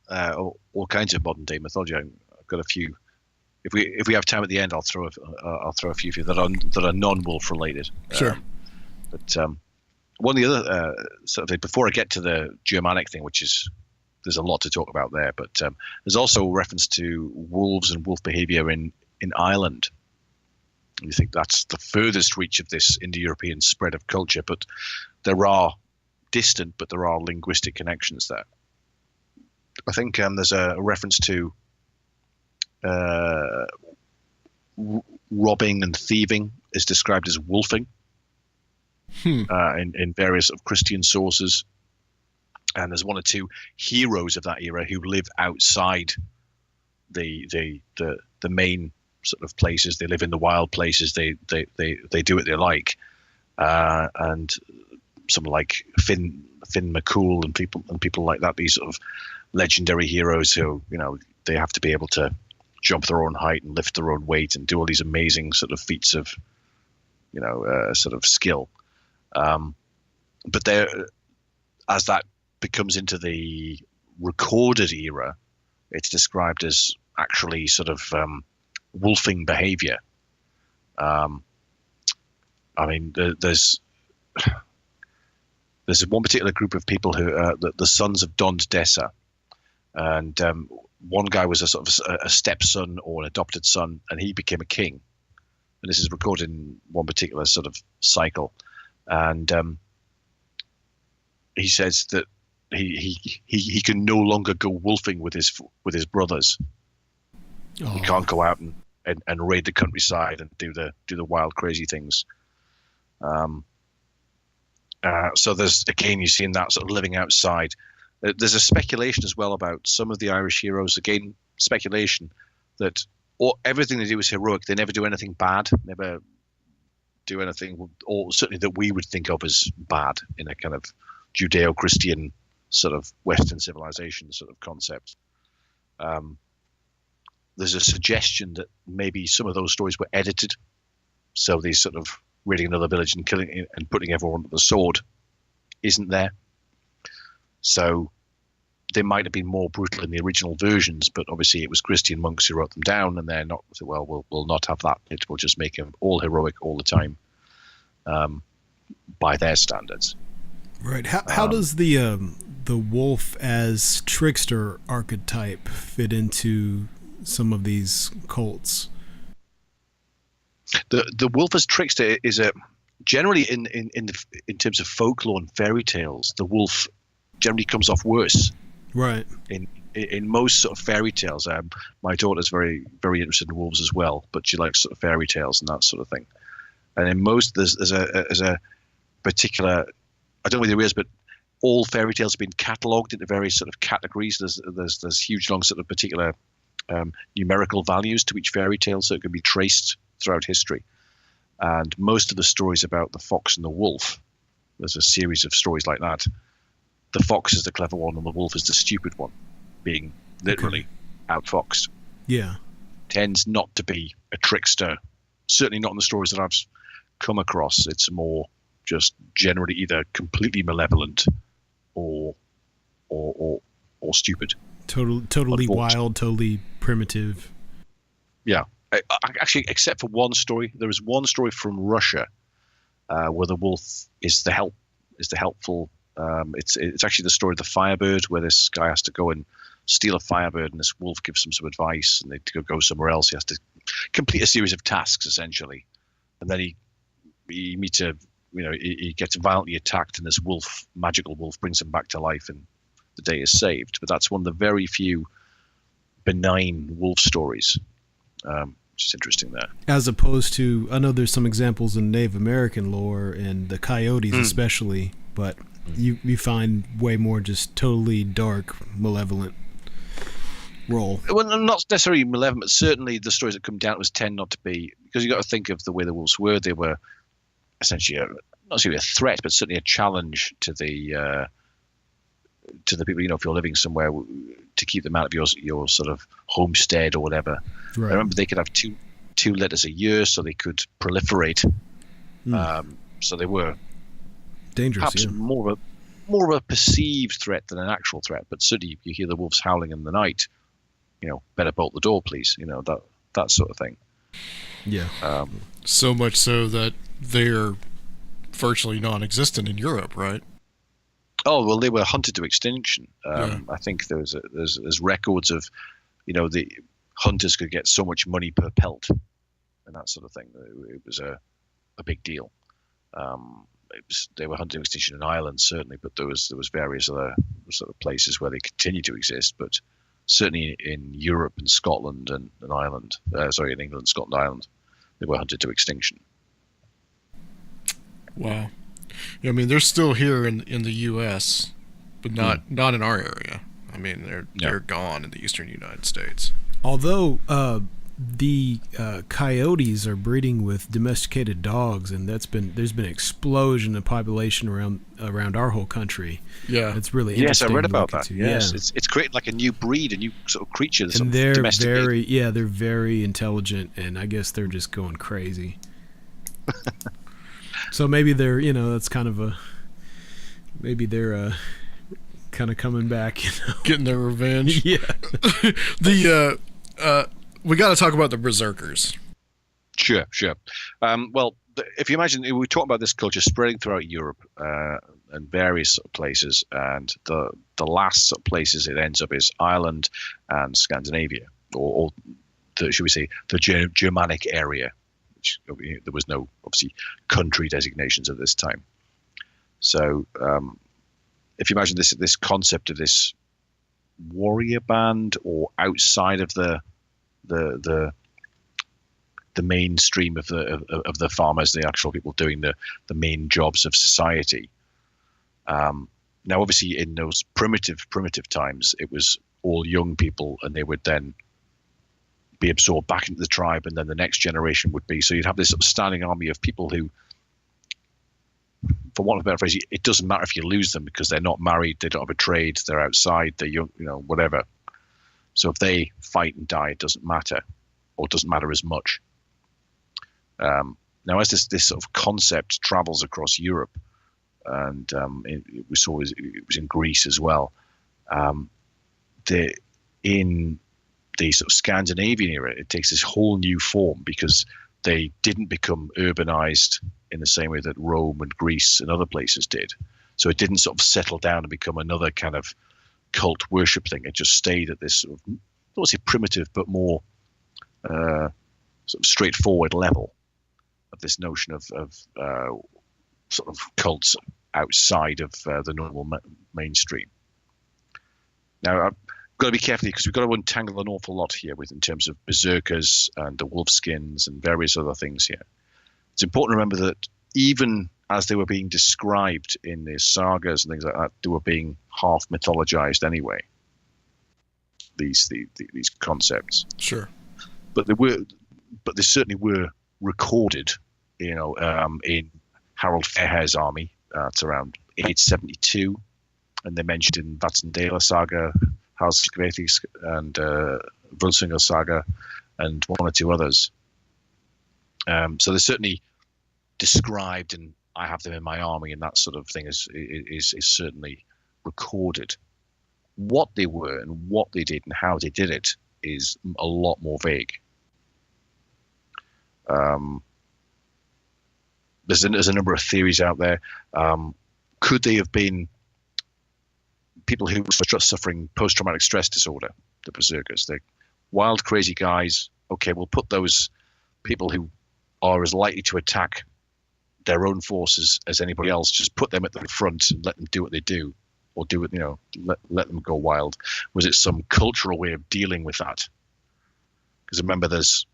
all kinds of modern day mythology. I've got a few. If we have time at the end, I'll throw a few for you that are non-wolf related. Sure. But one of the other sort of, before I get to the Germanic thing, which is, there's a lot to talk about there, but there's also reference to wolves and wolf behavior in Ireland. You think that's the furthest reach of this Indo-European spread of culture, but there are distant, but there are linguistic connections there. I think there's a reference to robbing and thieving is described as wolfing in various of Christian sources. And there's one or two heroes of that era who live outside the main sort of places. They live in the wild places. They do what they like, and someone like Finn McCool and people like that. These sort of legendary heroes who they have to be able to jump their own height and lift their own weight and do all these amazing sort of feats of sort of skill. But as that becomes into the recorded era, it's described as actually sort of wolfing behavior. I mean, there's one particular group of people who the sons of Dond Dessa, and one guy was a sort of a stepson or an adopted son, and he became a king. And this is recorded in one particular sort of cycle, and he says that he can no longer go wolfing with his brothers. Oh. He can't go out and raid the countryside and do the wild, crazy things. So there's, again, you see in that sort of living outside. There's a speculation as well about some of the Irish heroes. Again, speculation that everything they do is heroic. They never do anything bad. Never do anything, or certainly that we would think of as bad in a kind of Judeo-Christian sort of Western civilization sort of concept. There's a suggestion that maybe some of those stories were edited, so these sort of raiding another village and killing and putting everyone with the sword isn't there. So they might have been more brutal in the original versions, but obviously it was Christian monks who wrote them down, and they're not. Well, we'll not have that. We'll just make them all heroic all the time, by their standards. Right. How does the wolf as trickster archetype fit into some of these cults? The wolf as trickster is generally in terms of folklore and fairy tales, the wolf generally comes off worse. Right. In most sort of fairy tales, my daughter's very, very interested in wolves as well, but she likes sort of fairy tales and that sort of thing. And in most, there's a particular, I don't know whether there is, but all fairy tales have been catalogued into various sort of categories. There's huge long sort of particular numerical values to each fairy tale, so it can be traced throughout history. And most of the stories about the fox and the wolf, there's a series of stories like that. The fox is the clever one and the wolf is the stupid one, being literally outfoxed. Yeah. Tends not to be a trickster. Certainly not in the stories that I've come across. It's more just generally either completely malevolent or stupid. Totally wild, totally primitive. Yeah. Actually, except for one story, there is one story from Russia where the wolf is the helpful. It's actually the story of the Firebird, where this guy has to go and steal a Firebird, and this wolf gives him some advice, and they go somewhere else. He has to complete a series of tasks essentially, and then he meets he gets violently attacked, and this magical wolf, brings him back to life, and the day is saved. But that's one of the very few benign wolf stories. Which is interesting there. As opposed to, I know there's some examples in Native American lore and the coyotes especially, but you find way more just totally dark, malevolent role. Well, not necessarily malevolent, but certainly the stories that come down to us tend not to be, because you got to think of the way the wolves were. They were essentially not necessarily a threat, but certainly a challenge to the people. If you're living somewhere, to keep them out of your sort of homestead or whatever. Right. I remember they could have two litters a year, so they could proliferate. So they were dangerous. Perhaps more of a perceived threat than an actual threat. But certainly, you hear the wolves howling in the night. Better bolt the door, please. That sort of thing. Yeah. So much so that they're virtually non-existent in Europe, right? Oh well, they were hunted to extinction. I think there's records of, the hunters could get so much money per pelt, and that sort of thing. It was a big deal. They were hunted to extinction in Ireland certainly, but there was various other sort of places where they continue to exist. But certainly in Europe and Scotland and Ireland, in England, Scotland, Ireland, they were hunted to extinction. Wow. I mean, they're still here in the U.S., but not in our area. I mean, they're gone in the eastern United States. Although the coyotes are breeding with domesticated dogs, and there's been an explosion of population around our whole country. Yeah, it's really interesting. Yes, I read about that. Yes, yeah. It's created like a new breed, a new sort of creature. And they're very intelligent, and I guess they're just going crazy. So maybe they're, that's kind of maybe they're kind of coming back, getting their revenge. Yeah. We got to talk about the berserkers. Sure. Well, if you imagine, we talk about this culture spreading throughout Europe and various sort of places, and the last sort of places it ends up is Ireland and Scandinavia, or should we say the Germanic area, which there was no obviously country designations at this time. So if you imagine this concept of this warrior band, or outside of the mainstream of the farmers, the actual people doing the main jobs of society. Now, obviously, in those primitive times, it was all young people, and they would then be absorbed back into the tribe, and then the next generation would be. So you'd have this sort of standing army of people who, for want of a better phrase, it doesn't matter if you lose them because they're not married, they don't have a trade, they're outside, they're young, whatever. So if they fight and die, it doesn't matter, or it doesn't matter as much. Now, as this sort of concept travels across Europe, and it was in Greece as well, in the sort of Scandinavian era, it takes this whole new form because they didn't become urbanized in the same way that Rome and Greece and other places did. So it didn't sort of settle down and become another kind of cult worship thing. It just stayed at this sort of, I don't want to say primitive, but more sort of straightforward level of this notion of sort of cults outside of the normal mainstream. Now, I've got to be careful because we've got to untangle an awful lot here in terms of berserkers and the wolfskins and various other things here. It's important to remember that even as they were being described in the sagas and things like that, they were being half mythologized anyway. These concepts. Sure. But they certainly were recorded, in Harold Fairhair's army. It's around 872, and they're mentioned in Vatnsdæla saga, Halskvetis, and Völsunga saga, and one or two others. So they're certainly described, and I have them in my army, and that sort of thing is certainly recorded. What they were and what they did and how they did it is a lot more vague. There's a number of theories out there. Could they have been people who were suffering post-traumatic stress disorder, the berserkers? They're wild, crazy guys. Okay, we'll put those people who are as likely to attack their own forces as anybody else, just put them at the front and let them do what they do, or do it, let them go wild. Was it some cultural way of dealing with that? Because remember, there's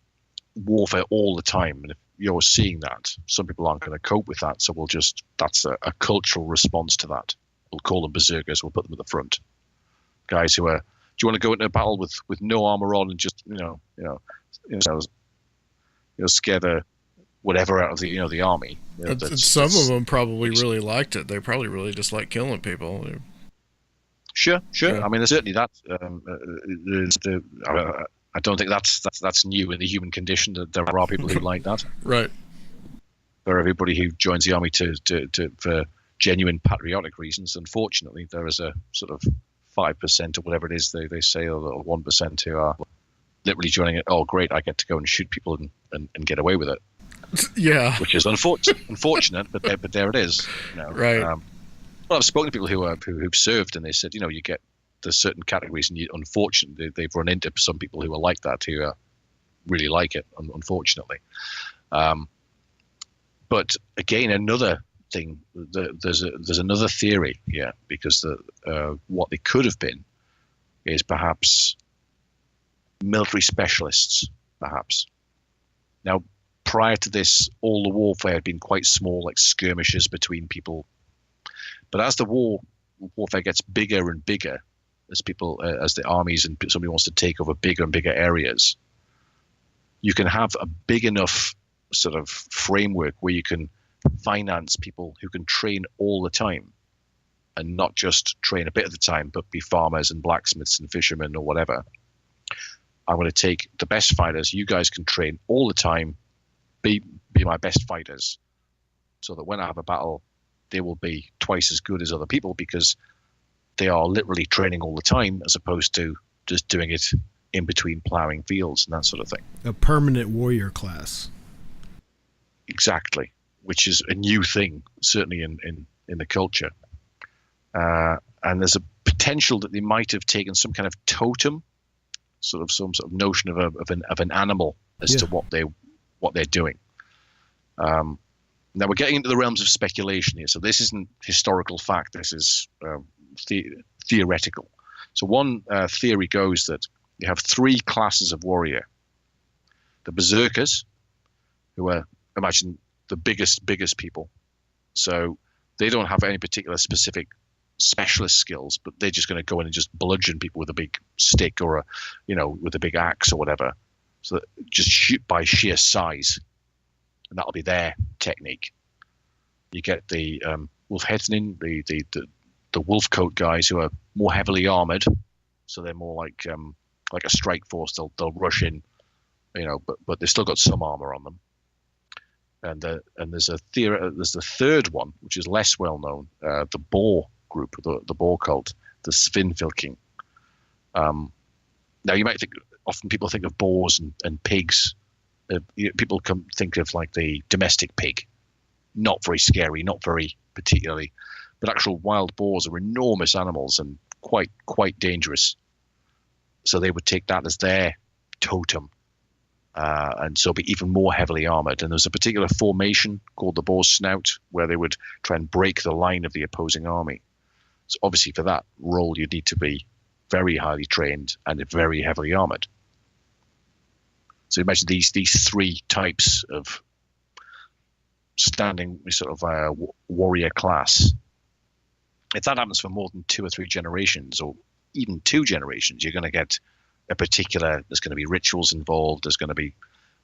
warfare all the time, and if you're seeing that, some people aren't going to cope with that, so that's a cultural response to that. We'll call them berserkers, we'll put them at the front. Guys who are, do you want to go into a battle with no armor on and just scare the whatever out of the army? Some of them probably really liked it. They probably really just like killing people. Sure. Yeah. I mean, there's certainly that. I don't think that's new in the human condition. That there are people who like that. Right. For everybody who joins the army for genuine patriotic reasons, unfortunately, there is a sort of 5% or whatever it is they say, or 1% who are literally joining it. Oh, great! I get to go and shoot people and get away with it. Yeah. Which is unfortunate, but there it is. Right. Well, I've spoken to people who've served, and they said, you get there's certain categories, and unfortunately, they've run into some people who are like that, who really like it, unfortunately. But again, another thing, there's another theory here, because what they could have been is perhaps military specialists, perhaps. Now, prior to this, all the warfare had been quite small, like skirmishes between people. But as the warfare gets bigger and bigger, as the armies and somebody wants to take over bigger and bigger areas, you can have a big enough sort of framework where you can finance people who can train all the time, and not just train a bit at the time, but be farmers and blacksmiths and fishermen or whatever. I'm going to take the best fighters. You guys can train all the time. Be my best fighters, so that when I have a battle, they will be twice as good as other people, because they are literally training all the time, as opposed to just doing it in between plowing fields and that sort of thing. A permanent warrior class. Exactly. which is a new thing, certainly in the culture. And there's a potential that they might have taken some kind of totem, some sort of notion of an animal as to what they're doing. Now we're getting into the realms of speculation here, so this isn't historical fact. This is theoretical. So one theory goes that you have three classes of warrior: the berserkers, who are, imagine, the biggest people. So they don't have any particular specific specialist skills, but they're just going to go in and just bludgeon people with a big stick or with a big axe or whatever. So that just shoot by sheer size, and that'll be their technique. You get the Wolfhetnin, the wolf coat guys, who are more heavily armored, so they're more like a strike force. They'll rush in, but they've still got some armor on them. And there's the third one, which is less well known, the boar group, the boar cult, the Svinfylking. Now you might think, often people think of boars and pigs. People think of like the domestic pig, not very scary, not very particularly, but actual wild boars are enormous animals and quite dangerous. So they would take that as their totem, and so be even more heavily armored. And there's a particular formation called the boar's snout where they would try and break the line of the opposing army. So obviously for that role, you need to be very highly trained and very heavily armored. So imagine these three types of standing sort of warrior class. If that happens for more than 2 or 3 generations, or even 2 generations, you're going to get there's going to be rituals involved. There's going to be,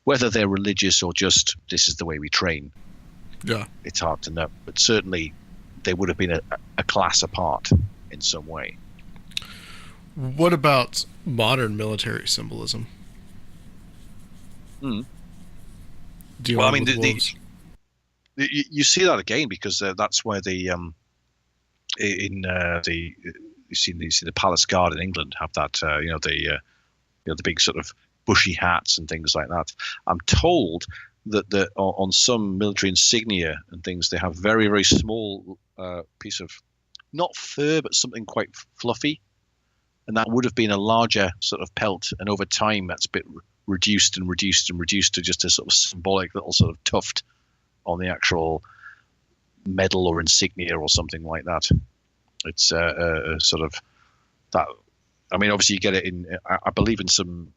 whether they're religious or just this is the way we train. Yeah, it's hard to know, but certainly they would have been a class apart in some way. What about modern military symbolism? Well, I mean, you see that again because that's where you see the Palace Guard in England have that the big sort of bushy hats and things like that. I'm told that on some military insignia and things they have very, very small piece of not fur but something quite fluffy, and that would have been a larger sort of pelt, and over time that's a bit reduced to just a sort of symbolic little sort of tuft on the actual medal or insignia or something like that. It's sort of that. I mean, obviously you get it in, I believe, in some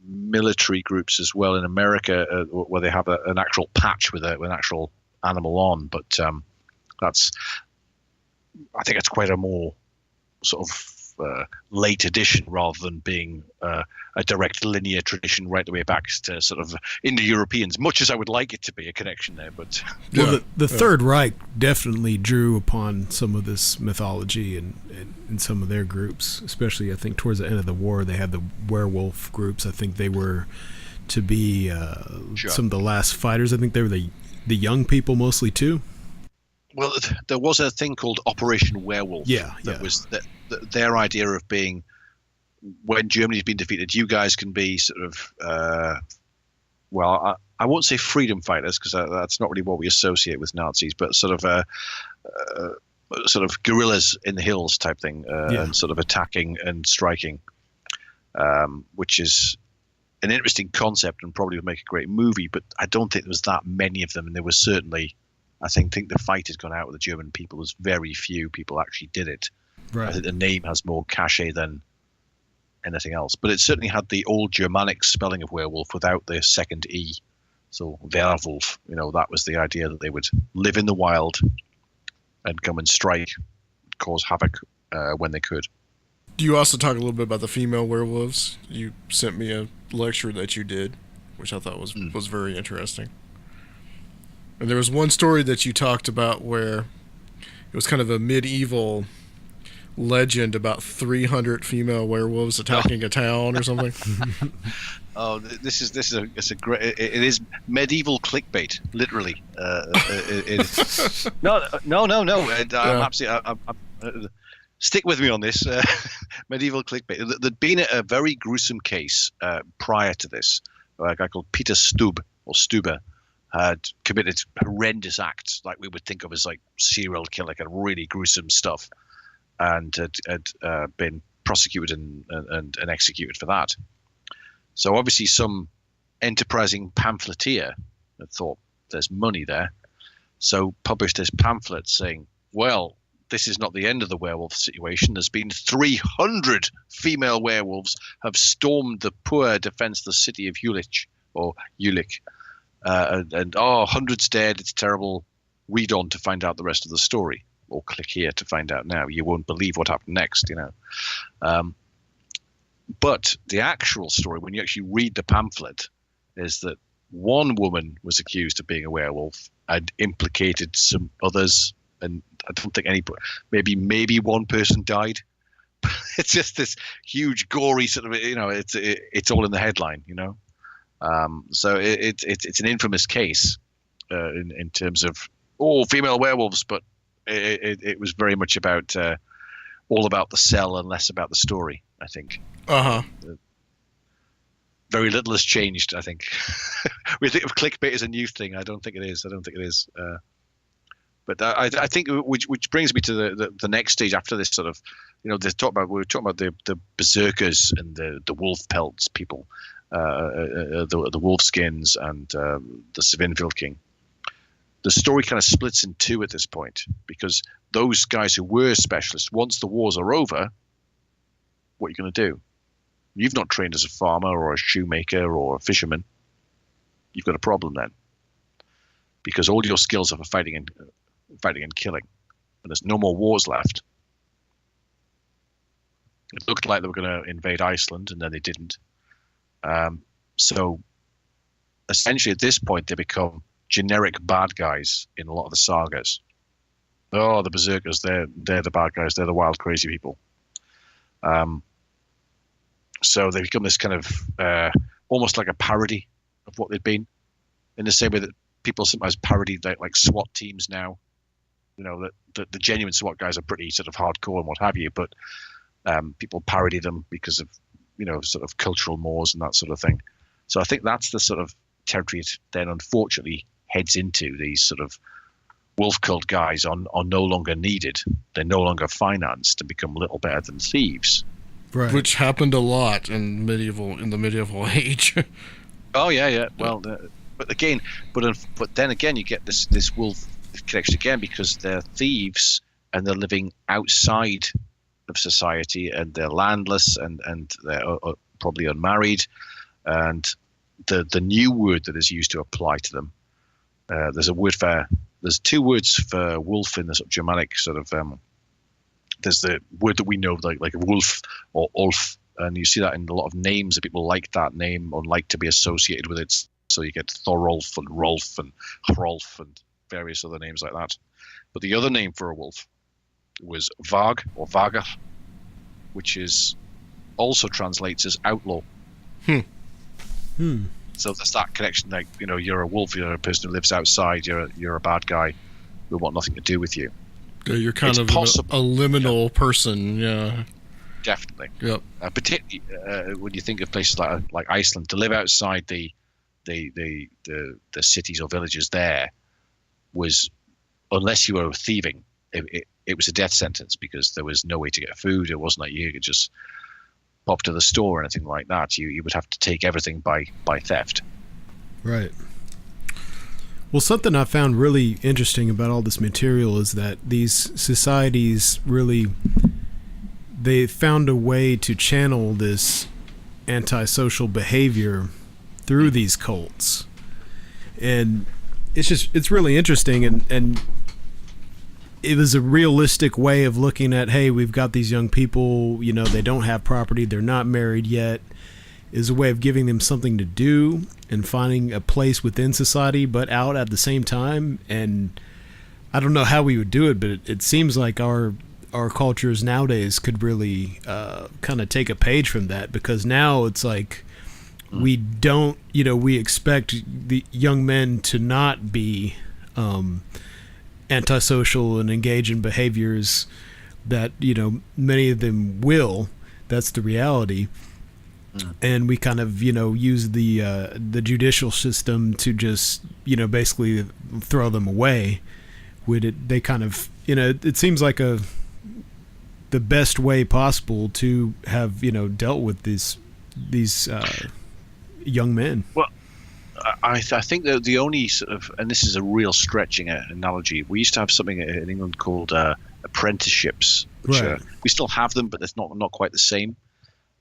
military groups as well in America, where they have an actual patch with an actual animal on. But I think it's quite a more sort of late addition rather than being a direct linear tradition right the way back to sort of Indo-Europeans, much as I would like it to be a connection there. But well, the Third Reich definitely drew upon some of this mythology and some of their groups, especially I think towards the end of the war they had the werewolf groups. I think they were to be some of the last fighters. I think they were the young people mostly too. Well, there was a thing called Operation Werewolf. That was their idea of being, when Germany's been defeated, you guys can be sort of, I won't say freedom fighters because that's not really what we associate with Nazis, but sort of guerrillas in the hills type thing, and sort of attacking and striking, which is an interesting concept and probably would make a great movie. But I don't think there was that many of them, and there was certainly. I think the fight has gone out with the German people. There's very few people actually did it. Right. I think the name has more cachet than anything else. But it certainly had the old Germanic spelling of werewolf without the second E. So Werwolf, that was the idea that they would live in the wild and come and strike, cause havoc when they could. Do you also talk a little bit about the female werewolves? You sent me a lecture that you did, which I thought was very interesting. And there was one story that you talked about where it was kind of a medieval legend about 300 female werewolves attacking a town or something. Oh, this is a great. It is medieval clickbait, literally. No. I'm absolutely. Stick with me on this. Medieval clickbait. There'd been a very gruesome case prior to this. A guy called Peter Stube or Stuber. had committed horrendous acts like we would think of as like serial killer, like really gruesome stuff, and had been prosecuted and executed for that. So obviously some enterprising pamphleteer had thought there's money there, so published this pamphlet saying, well, this is not the end of the werewolf situation. There's been 300 female werewolves have stormed the poor defenseless city of Jülich, and hundreds dead. It's terrible. Read on to find out the rest of the story, or click here to find out now. You won't believe what happened next, you know. But the actual story, when you actually read the pamphlet, is that one woman was accused of being a werewolf and implicated some others, and I don't think maybe one person died. It's just this huge gory sort of, you know, it's all in the headline, you know. So it's an infamous case in terms of female werewolves, but it was very much about all about the cell and less about the story, I think. Very little has changed, I think. We think of clickbait as a new thing. I don't think it is. But I think which brings me to the next stage after this sort of, you know, we were talking about the berserkers and the wolf pelts people, the wolf skins and the Svinfylking. The story kind of splits in two at this point, because those guys who were specialists, once the wars are over, what are you going to do? You've not trained as a farmer or a shoemaker or a fisherman. You've got a problem then, because all your skills are for fighting and killing, and there's no more wars left. It looked like they were going to invade Iceland, and then they didn't. So essentially at this point, they become generic bad guys in a lot of the sagas. Oh, the berserkers, they're the bad guys. They're the wild, crazy people. So they become this kind of almost like a parody of what they've been, in the same way that people sometimes parody like SWAT teams now. You know, that the genuine SWAT guys are pretty sort of hardcore and what have you, but people parody them because of, you know, sort of cultural mores and that sort of thing. So I think that's the sort of territory it then unfortunately heads into. These sort of wolf cult guys are no longer needed. They're no longer financed and become little better than thieves. Right. Which happened a lot in the medieval age. Oh yeah. Well, but then again, you get this wolf connection again, because they're thieves and they're living outside of society, and they're landless and they're probably unmarried. And the new word that is used to apply to them, there's two words for wolf in the sort of Germanic sort of. There's the word that we know, like wolf or ulf, and you see that in a lot of names that people like that name or like to be associated with it. So you get Thorolf and Rolf and Hrolf and various other names like that. But the other name for a wolf was Vag or Vagar, which is also translates as outlaw. So there's that connection. Like, you know, you're a wolf, you're a person who lives outside, you're a bad guy. We want nothing to do with you. Yeah, you're kind of a liminal person, yeah. Definitely. Yep. Particularly when you think of places like Iceland, to live outside the cities or villages there was, unless you were thieving, it was a death sentence, because there was no way to get food. It wasn't like you could just pop to the store or anything like that. You would have to take everything by theft. Right. Well, something I found really interesting about all this material is that these societies really, they found a way to channel this antisocial behavior through these cults. And it's really interesting, and it was a realistic way of looking at, hey, we've got these young people, you know, they don't have property, they're not married yet, is a way of giving them something to do and finding a place within society, but out at the same time. And I don't know how we would do it, but it seems like our cultures nowadays could really kind of take a page from that, because now it's like we don't, you know, we expect the young men to not be antisocial and engage in behaviors that, you know, many of them will. That's the reality. and we kind of use the judicial system to just basically throw them away. They kind of it seems like the best way possible to have dealt with these young men. Well, I think that the only sort of, and this is a real stretching analogy, we used to have something in England called apprenticeships, which Right. we still have them, but it's not quite the same.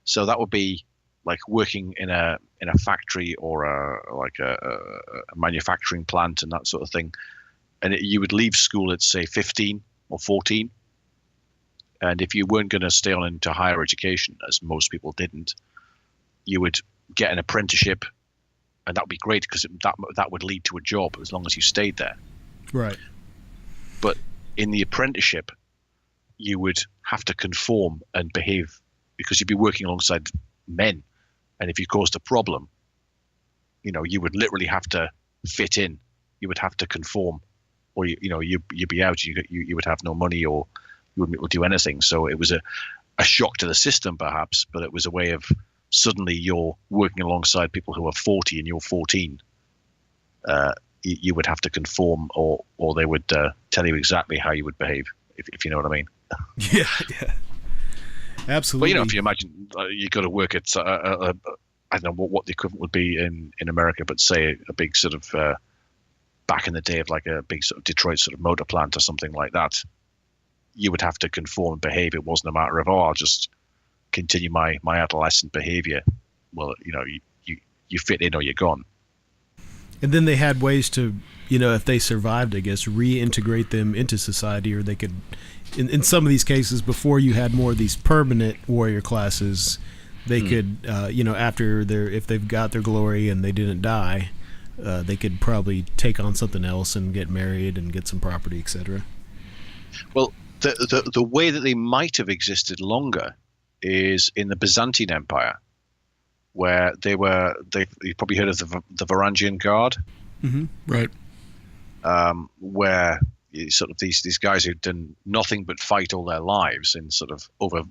So that would be like working in a factory or a manufacturing plant and that sort of thing. And you would leave school at say 15 or 14. And if you weren't going to stay on into higher education, as most people didn't, you would get an apprenticeship, and that would be great because that would lead to a job as long as you stayed there. Right. But in the apprenticeship, you would have to conform and behave because you'd be working alongside men. And if you caused a problem, you would literally have to fit in. You would have to conform, or you'd be out. You would have no money, or you wouldn't be able to do anything. So it was a shock to the system, perhaps, but it was a way of suddenly you're working alongside people who are 40 and you're 14. You would have to conform, or they would tell you exactly how you would behave, if you know what I mean. Yeah. Absolutely. But if you imagine you got to work at I don't know what the equivalent would be in America, but say a big sort of back in the day of like a big sort of Detroit sort of motor plant or something like that, you would have to conform and behave. It wasn't a matter of I'll just continue my adolescent behavior. Well, you fit in or you're gone. And then they had ways to, if they survived, I guess, reintegrate them into society, or they could, in some of these cases, before you had more of these permanent warrior classes, they could, after if they've got their glory and they didn't die, they could probably take on something else and get married and get some property, etc. Well, the way that they might have existed longer is in the Byzantine Empire, where you probably heard of the Varangian Guard. Mm-hmm. Right. Where sort of these guys who'd done nothing but fight all their lives in sort of over,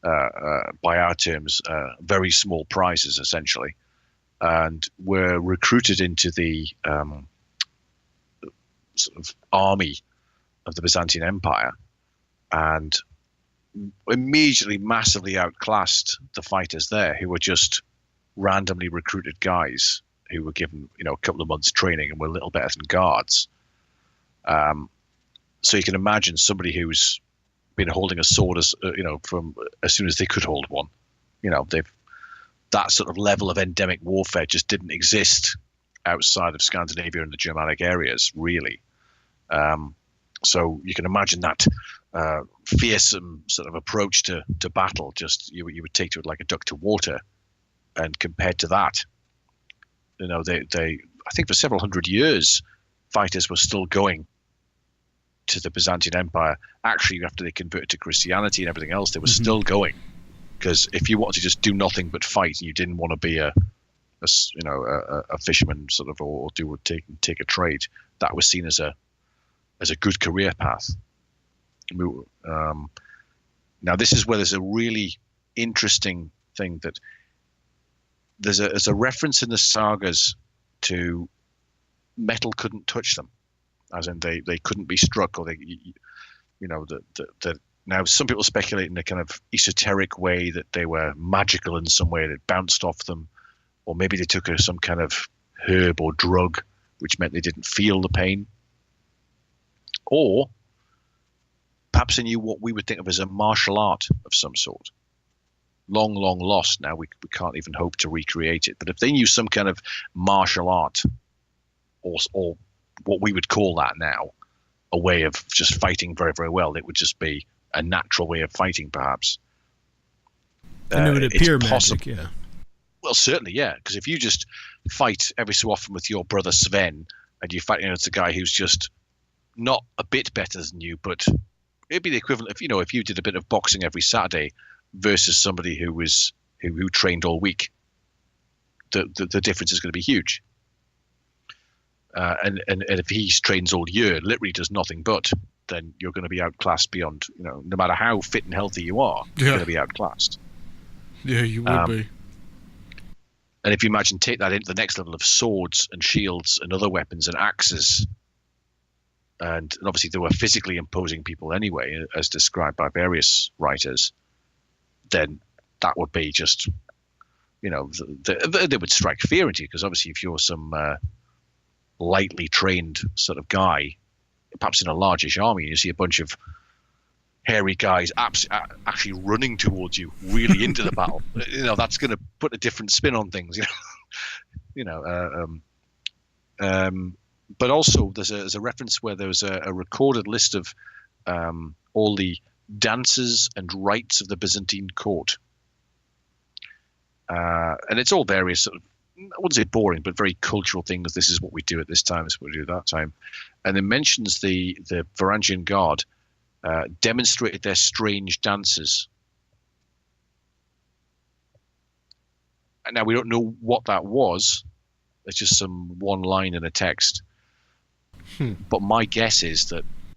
by our terms, very small prizes essentially, and were recruited into the sort of army of the Byzantine Empire, and immediately massively outclassed the fighters there, who were just randomly recruited guys who were given a couple of months training and were a little better than guards. So you can imagine somebody who's been holding a sword from as soon as they could hold one. That sort of level of endemic warfare just didn't exist outside of Scandinavia and the Germanic areas, really. So you can imagine that fearsome sort of approach to battle. Just you would take to it like a duck to water, and compared to that, they I think for several hundred years, fighters were still going to the Byzantine Empire. Actually, after they converted to Christianity and everything else, they were still going, because if you wanted to just do nothing but fight and you didn't want to be a fisherman sort of, or take a trade, that was seen as a good career path. Now this is where there's a really interesting thing, that there's a reference in the sagas to metal couldn't touch them, as in they couldn't be struck, or that now some people speculate in a kind of esoteric way that they were magical in some way, that bounced off them, or maybe they took some kind of herb or drug which meant they didn't feel the pain, or perhaps they knew what we would think of as a martial art of some sort. Long lost now. We can't even hope to recreate it. But if they knew some kind of martial art, or what we would call that now, a way of just fighting very, very well, it would just be a natural way of fighting, perhaps. And it would appear magic, yeah. Well, certainly, yeah. Because if you just fight every so often with your brother Sven, and you're fighting against a guy who's just not a bit better than you, but it'd be the equivalent of, if you did a bit of boxing every Saturday versus somebody who trained all week. The difference is going to be huge. And if he trains all year, literally does nothing but, then you're going to be outclassed beyond, no matter how fit and healthy you are, you're going to be outclassed. Yeah, you would be. And if you imagine, take that into the next level of swords and shields and other weapons and axes, and obviously they were physically imposing people anyway, as described by various writers, then that would be just, they would strike fear into you, because obviously if you're some lightly trained sort of guy, perhaps in a largish army, you see a bunch of hairy guys actually running towards you, really into the battle. That's going to put a different spin on things. But also there's a reference where there was a recorded list of all the dances and rites of the Byzantine court, and it's all various sort of, I wouldn't say boring, but very cultural things. This is what we do at this time. This is what we do at that time, and it mentions the Varangian Guard demonstrated their strange dances. And now we don't know what that was. It's just some one line in a text. But my guess is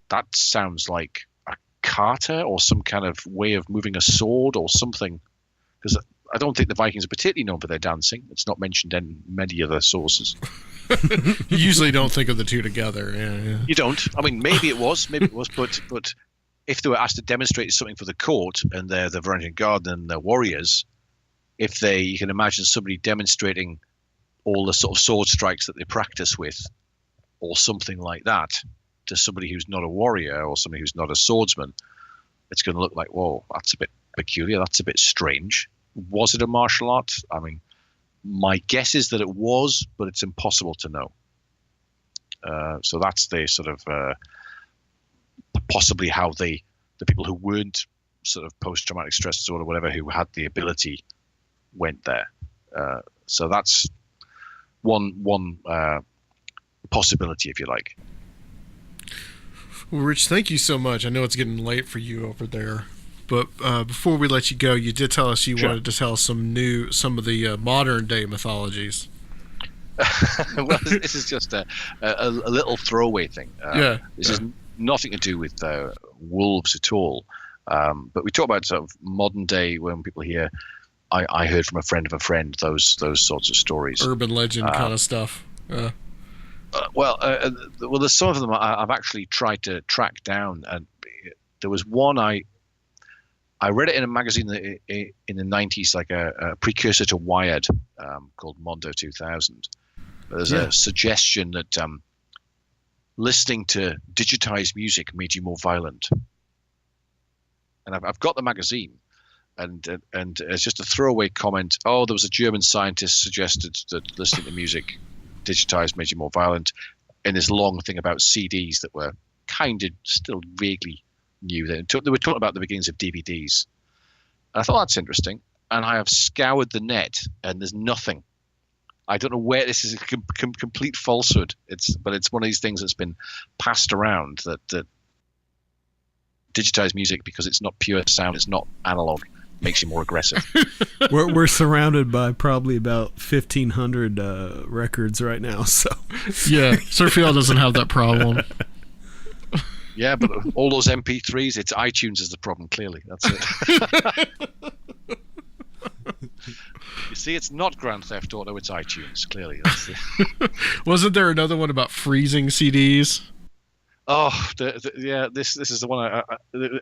that sounds like a kata or some kind of way of moving a sword or something. Because I don't think the Vikings are particularly known for their dancing. It's not mentioned in many other sources. You usually don't think of the two together. Yeah. You don't. I mean, maybe it was, but if they were asked to demonstrate something for the court, and they're the Varangian Guard and they're warriors, you can imagine somebody demonstrating all the sort of sword strikes that they practice with, or something like that, to somebody who's not a warrior or somebody who's not a swordsman, it's going to look like, whoa, that's a bit peculiar, that's a bit strange. Was it a martial art? I mean, my guess is that it was, but it's impossible to know. So that's the sort of possibly how the people who weren't sort of post-traumatic stress disorder or whatever, who had the ability, went there. So that's one possibility, if you like. Well, Rich, thank you so much. I know it's getting late for you over there, but before we let you go, you did tell us you wanted to tell some of the modern day mythologies. Well, this is just a little throwaway thing. This is nothing to do with wolves at all. But we talk about sort of modern day, when people hear, I heard from a friend of a friend, those sorts of stories. Urban legend kind of stuff. Well, there's some of them I've actually tried to track down. And there was one I read it in a magazine in the 90s, like a precursor to Wired, called Mondo 2000. There's a suggestion that listening to digitized music made you more violent. And I've got the magazine, and it's just a throwaway comment. Oh, there was a German scientist suggested that listening to music digitized made you more violent, in this long thing about CDs that were kind of still vaguely new. They were talking about the beginnings of DVDs. And I thought, that's interesting. And I have scoured the net, and there's nothing. I don't know where this is, a complete falsehood. But it's one of these things that's been passed around, that digitized music, because it's not pure sound, it's not analog, makes you more aggressive. We're surrounded by probably about 1,500 records right now. So yeah, Surfield doesn't have that problem. Yeah, but all those MP3s, it's iTunes is the problem. Clearly, that's it. You see, it's not Grand Theft Auto, it's iTunes. Clearly, that's it. Wasn't there another one about freezing CDs? Oh, this is the one.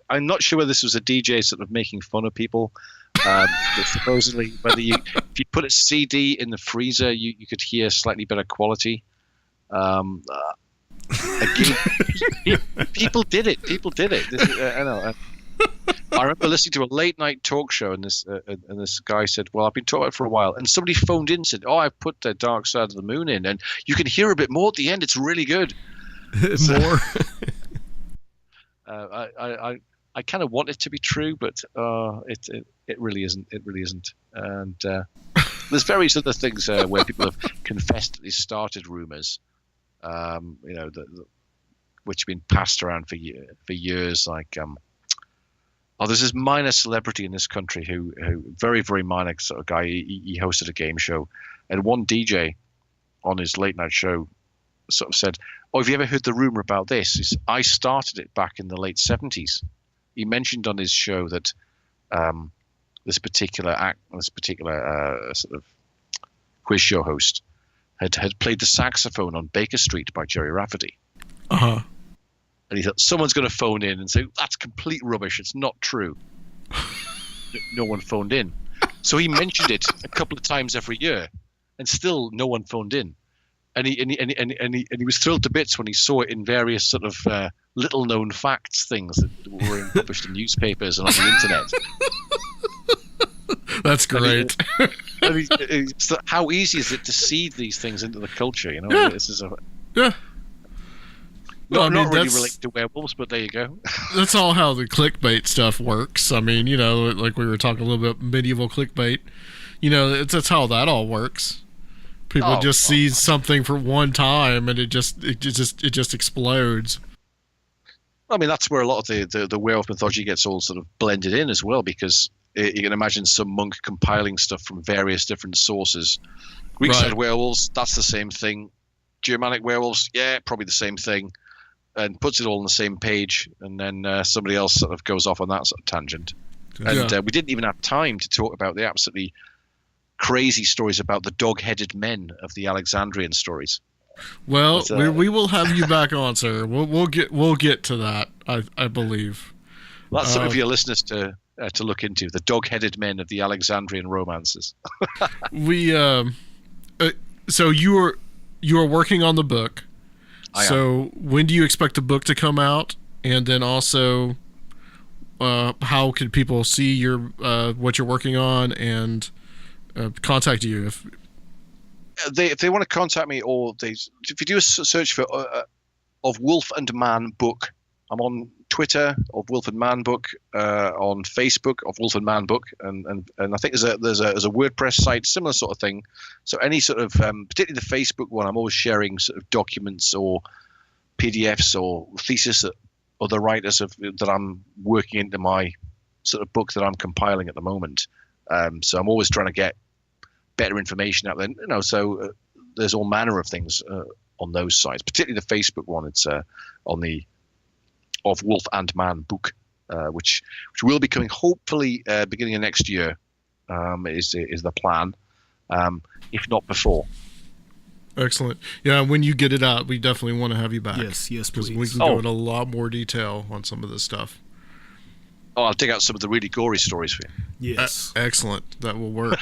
I'm not sure whether this was a DJ sort of making fun of people. That supposedly, whether if you put a CD in the freezer, you could hear slightly better quality. Again, people did it. I know. I remember listening to a late night talk show, and this guy said, "Well, I've been talking about it for a while," and somebody phoned in and said, "Oh, I've put the Dark Side of the Moon in, and you can hear a bit more at the end. It's really good." More. I kind of want it to be true, but it really isn't. It really isn't. And there's various other things where people have confessed that they started rumors, which have been passed around for years. Like, there's this minor celebrity in this country who very, very minor sort of guy. He hosted a game show, and one DJ on his late night show sort of said, "Oh, have you ever heard the rumor about this? I started it back in the late 70s. He mentioned on his show that this particular sort of quiz show host had played the saxophone on Baker Street by Jerry Rafferty. Uh-huh. And he thought, someone's going to phone in and say, that's complete rubbish. It's not true. No one phoned in. So he mentioned it a couple of times every year, and still no one phoned in. And he was thrilled to bits when he saw it in various sort of little known facts things that were published in newspapers and on the internet. That's great. How easy is it to seed these things into the culture? You know, Yeah. This is Yeah. Well, I mean, not really that's- related to werewolves, but there you go. That's all how the clickbait stuff works. I mean, you know, like we were talking a little bit medieval clickbait. You know, that's how that all works. People just see something for one time, and it just explodes. I mean, that's where a lot of the werewolf mythology gets all sort of blended in as well, because you can imagine some monk compiling stuff from various different sources. Greek Right. said werewolves, that's the same thing. Germanic werewolves, yeah, probably the same thing, and puts it all on the same page, and then somebody else sort of goes off on that sort of tangent. And we didn't even have time to talk about the absolutely crazy stories about the dog-headed men of the Alexandrian stories. Well, But, we will have you back on, sir. We'll get to that. I believe. That's something for your listeners to look into, the dog-headed men of the Alexandrian romances. We so you are working on the book. I am. So when do you expect the book to come out? And then also, how can people see your what you're working on and contact you if they want to contact me, or if you do a search for of Wolf and Man book, I'm on Twitter of Wolf and Man book, on Facebook of Wolf and Man book, and I think there's a WordPress site, similar sort of thing. So any sort of particularly the Facebook one, I'm always sharing sort of documents or PDFs or thesis that other writers that I'm working into my sort of book that I'm compiling at the moment. So I'm always trying to get better information out there. You know, so there's all manner of things on those sites, particularly the Facebook one. It's on the of Wolf and Man book, which will be coming hopefully beginning of next year, is the plan, if not before. Excellent. Yeah, when you get it out, we definitely want to have you back. Yes, because we please. can go into a lot more detail on some of this stuff. Oh, I'll dig out some of the really gory stories for you. Yes. Excellent. That will work.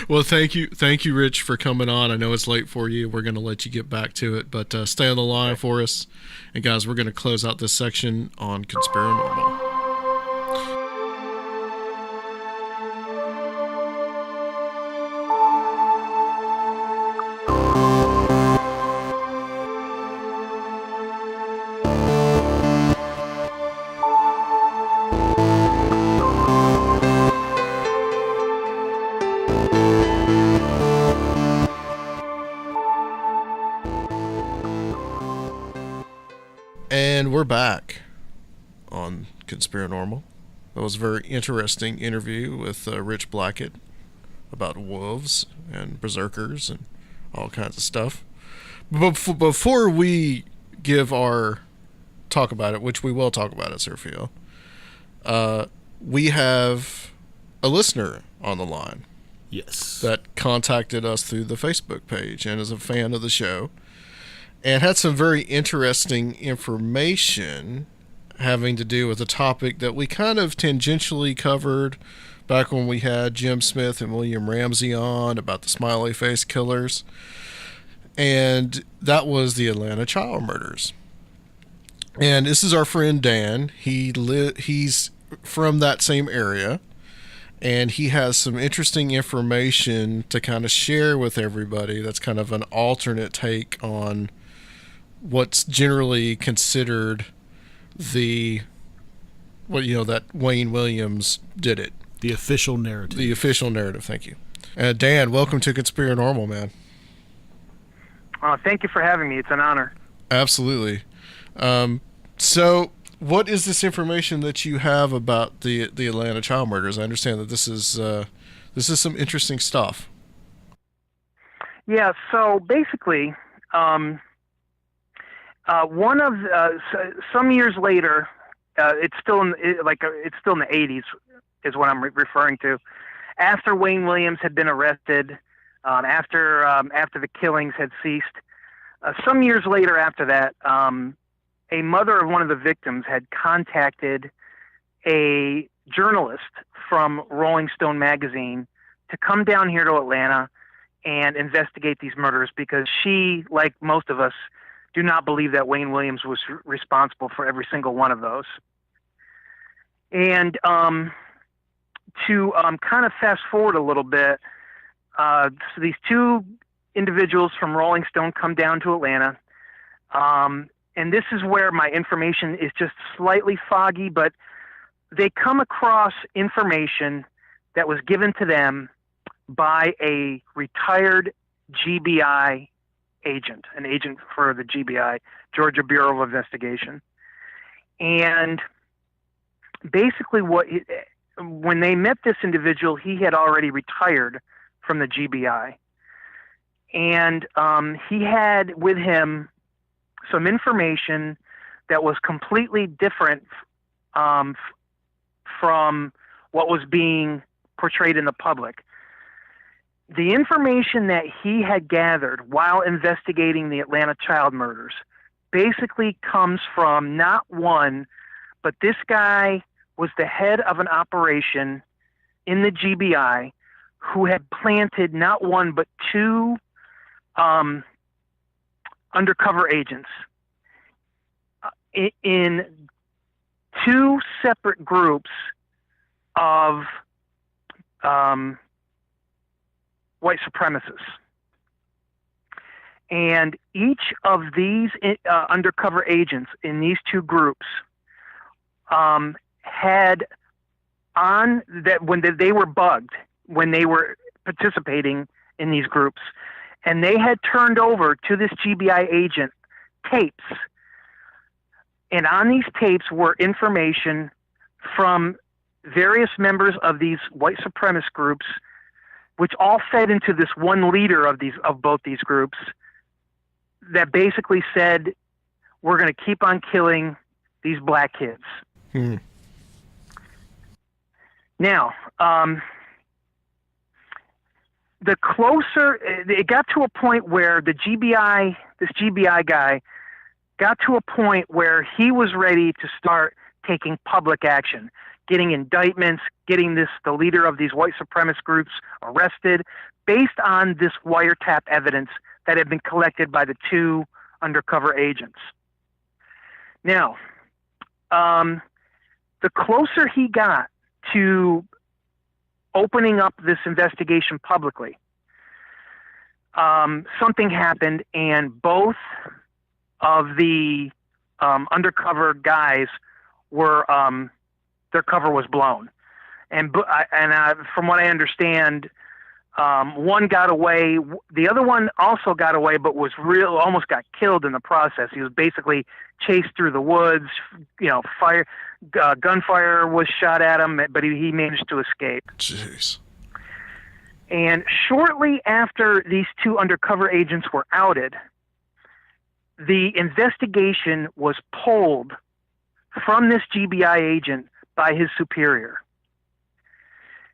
Well, thank you, Rich, for coming on. I know it's late for you. We're going to let you get back to it, but stay on the line for us. And guys, we're going to close out this section on Conspirinormal. And we're back on Conspirinormal. That was a very interesting interview with Rich Blackett about wolves and berserkers and all kinds of stuff. But before we give our talk about it, which we will talk about it, Sergio, we have a listener on the line Yes. that contacted us through the Facebook page and is a fan of the show, and had some very interesting information having to do with a topic that we kind of tangentially covered back when we had Jim Smith and William Ramsey on about the smiley face killers. And that was the Atlanta child murders. And this is our friend Dan. He's from that same area, and he has some interesting information to kind of share with everybody that's kind of an alternate take on what's generally considered that Wayne Williams did it. The official narrative. The official narrative, thank you. Dan, welcome to Conspirinormal, man. Thank you for having me. It's an honor. Absolutely. So, what is this information that you have about the Atlanta child murders? I understand that this is some interesting stuff. Yeah. So basically, one of some years later, it's still in the 80s. is what I'm referring to. After Wayne Williams had been arrested, after the killings had ceased, some years later after that, a mother of one of the victims had contacted a journalist from Rolling Stone magazine to come down here to Atlanta and investigate these murders, because she, like most of us, do not believe that Wayne Williams was responsible for every single one of those. And to kind of fast forward a little bit, so these two individuals from Rolling Stone come down to Atlanta, and this is where my information is just slightly foggy, but they come across information that was given to them by a retired GBI agent, an agent for the GBI, Georgia Bureau of Investigation. And basically when they met this individual, he had already retired from the GBI. And he had with him some information that was completely different from what was being portrayed in the public. The information that he had gathered while investigating the Atlanta child murders basically comes from not one, but this guy was the head of an operation in the GBI who had planted not one, but two undercover agents in two separate groups of white supremacists. And each of these undercover agents in these two groups had on that when they were bugged, when they were participating in these groups, and they had turned over to this GBI agent tapes. And on these tapes were information from various members of these white supremacist groups, which all fed into this one leader of both these groups, that basically said, we're going to keep on killing these black kids. Hmm. Now, the closer it got to a point where this GBI guy got to a point where he was ready to start taking public action, getting indictments, getting the leader of these white supremacist groups arrested based on this wiretap evidence that had been collected by the two undercover agents. Now, the closer he got to opening up this investigation publicly, something happened, and both of the undercover guys were their cover was blown, and from what I understand, one got away. The other one also got away, but almost got killed in the process. He was basically chased through the woods. Gunfire was shot at him, but he managed to escape. Jeez. And shortly after these two undercover agents were outed, the investigation was pulled from this GBI agent by his superior.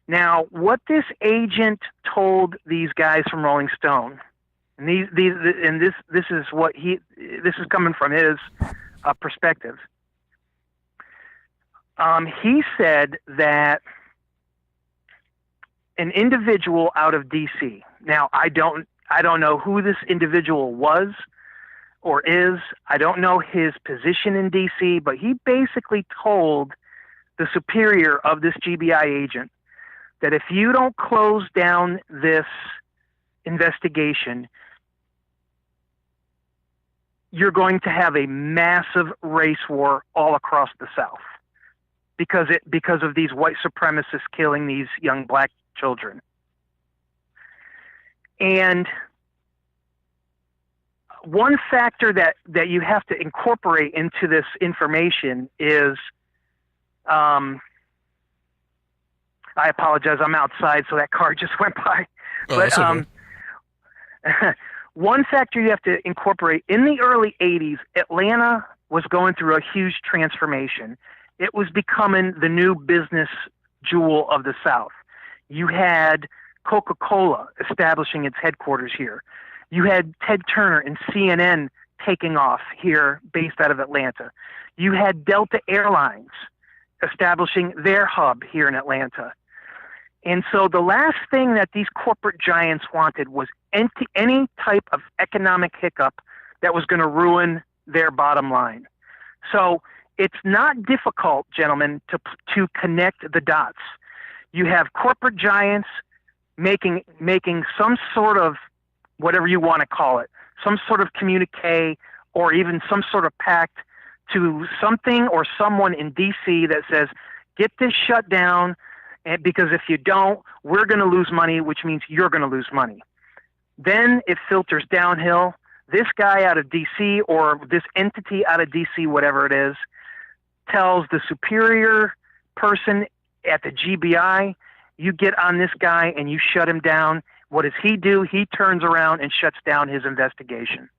Now, what this agent told these guys from Rolling Stone, and this is coming from his perspective. He said that an individual out of D.C. Now, I don't know who this individual was or is. I don't know his position in D.C., but he basically told the superior of this GBI agent that if you don't close down this investigation, you're going to have a massive race war all across the South because of these white supremacists killing these young black children. And one factor that you have to incorporate into this information is, I apologize, I'm outside, so that car just went by. Oh, But one factor you have to incorporate, in the early 80s, Atlanta was going through a huge transformation. It was becoming the new business jewel of the South. You had Coca-Cola establishing its headquarters here. You had Ted Turner and CNN taking off here based out of Atlanta. You had Delta Airlines establishing their hub here in Atlanta. And so the last thing that these corporate giants wanted was any type of economic hiccup that was going to ruin their bottom line. So it's not difficult, gentlemen, to connect the dots. You have corporate giants making some sort of, whatever you want to call it, some sort of communique or even some sort of pact to something or someone in D.C. that says, get this shut down, and because if you don't, we're going to lose money, which means you're going to lose money. Then it filters downhill. This guy out of D.C. or this entity out of D.C., whatever it is, tells the superior person at the GBI, you get on this guy and you shut him down. What does he do? He turns around and shuts down his investigation.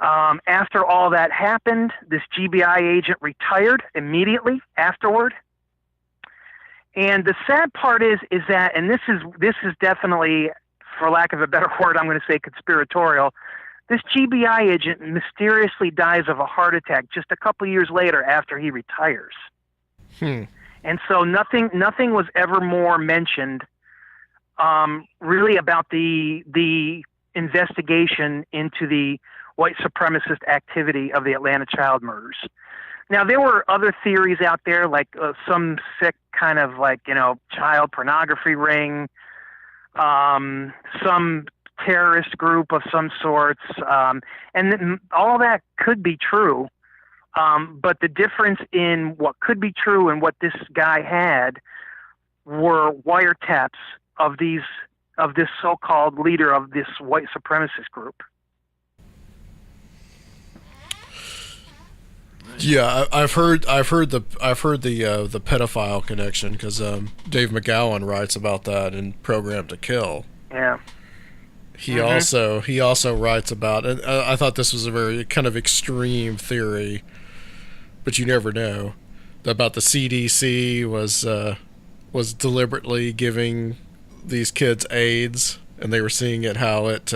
After all that happened, this GBI agent retired immediately afterward. And the sad part is that, and this is definitely, for lack of a better word, I'm going to say conspiratorial. This GBI agent mysteriously dies of a heart attack just a couple years later after he retires. And so nothing was ever more mentioned, really, about the investigation into the white supremacist activity of the Atlanta child murders. Now, there were other theories out there, like some sick kind of child pornography ring, some terrorist group of some sorts, and all that could be true. But the difference in what could be true and what this guy had were wiretaps of this so-called leader of this white supremacist group. Yeah, I've heard the pedophile connection because Dave McGowan writes about that in Program to Kill. Yeah. He also writes about, and I thought this was a very kind of extreme theory, but you never know, about the CDC was deliberately giving these kids AIDS, and they were seeing how it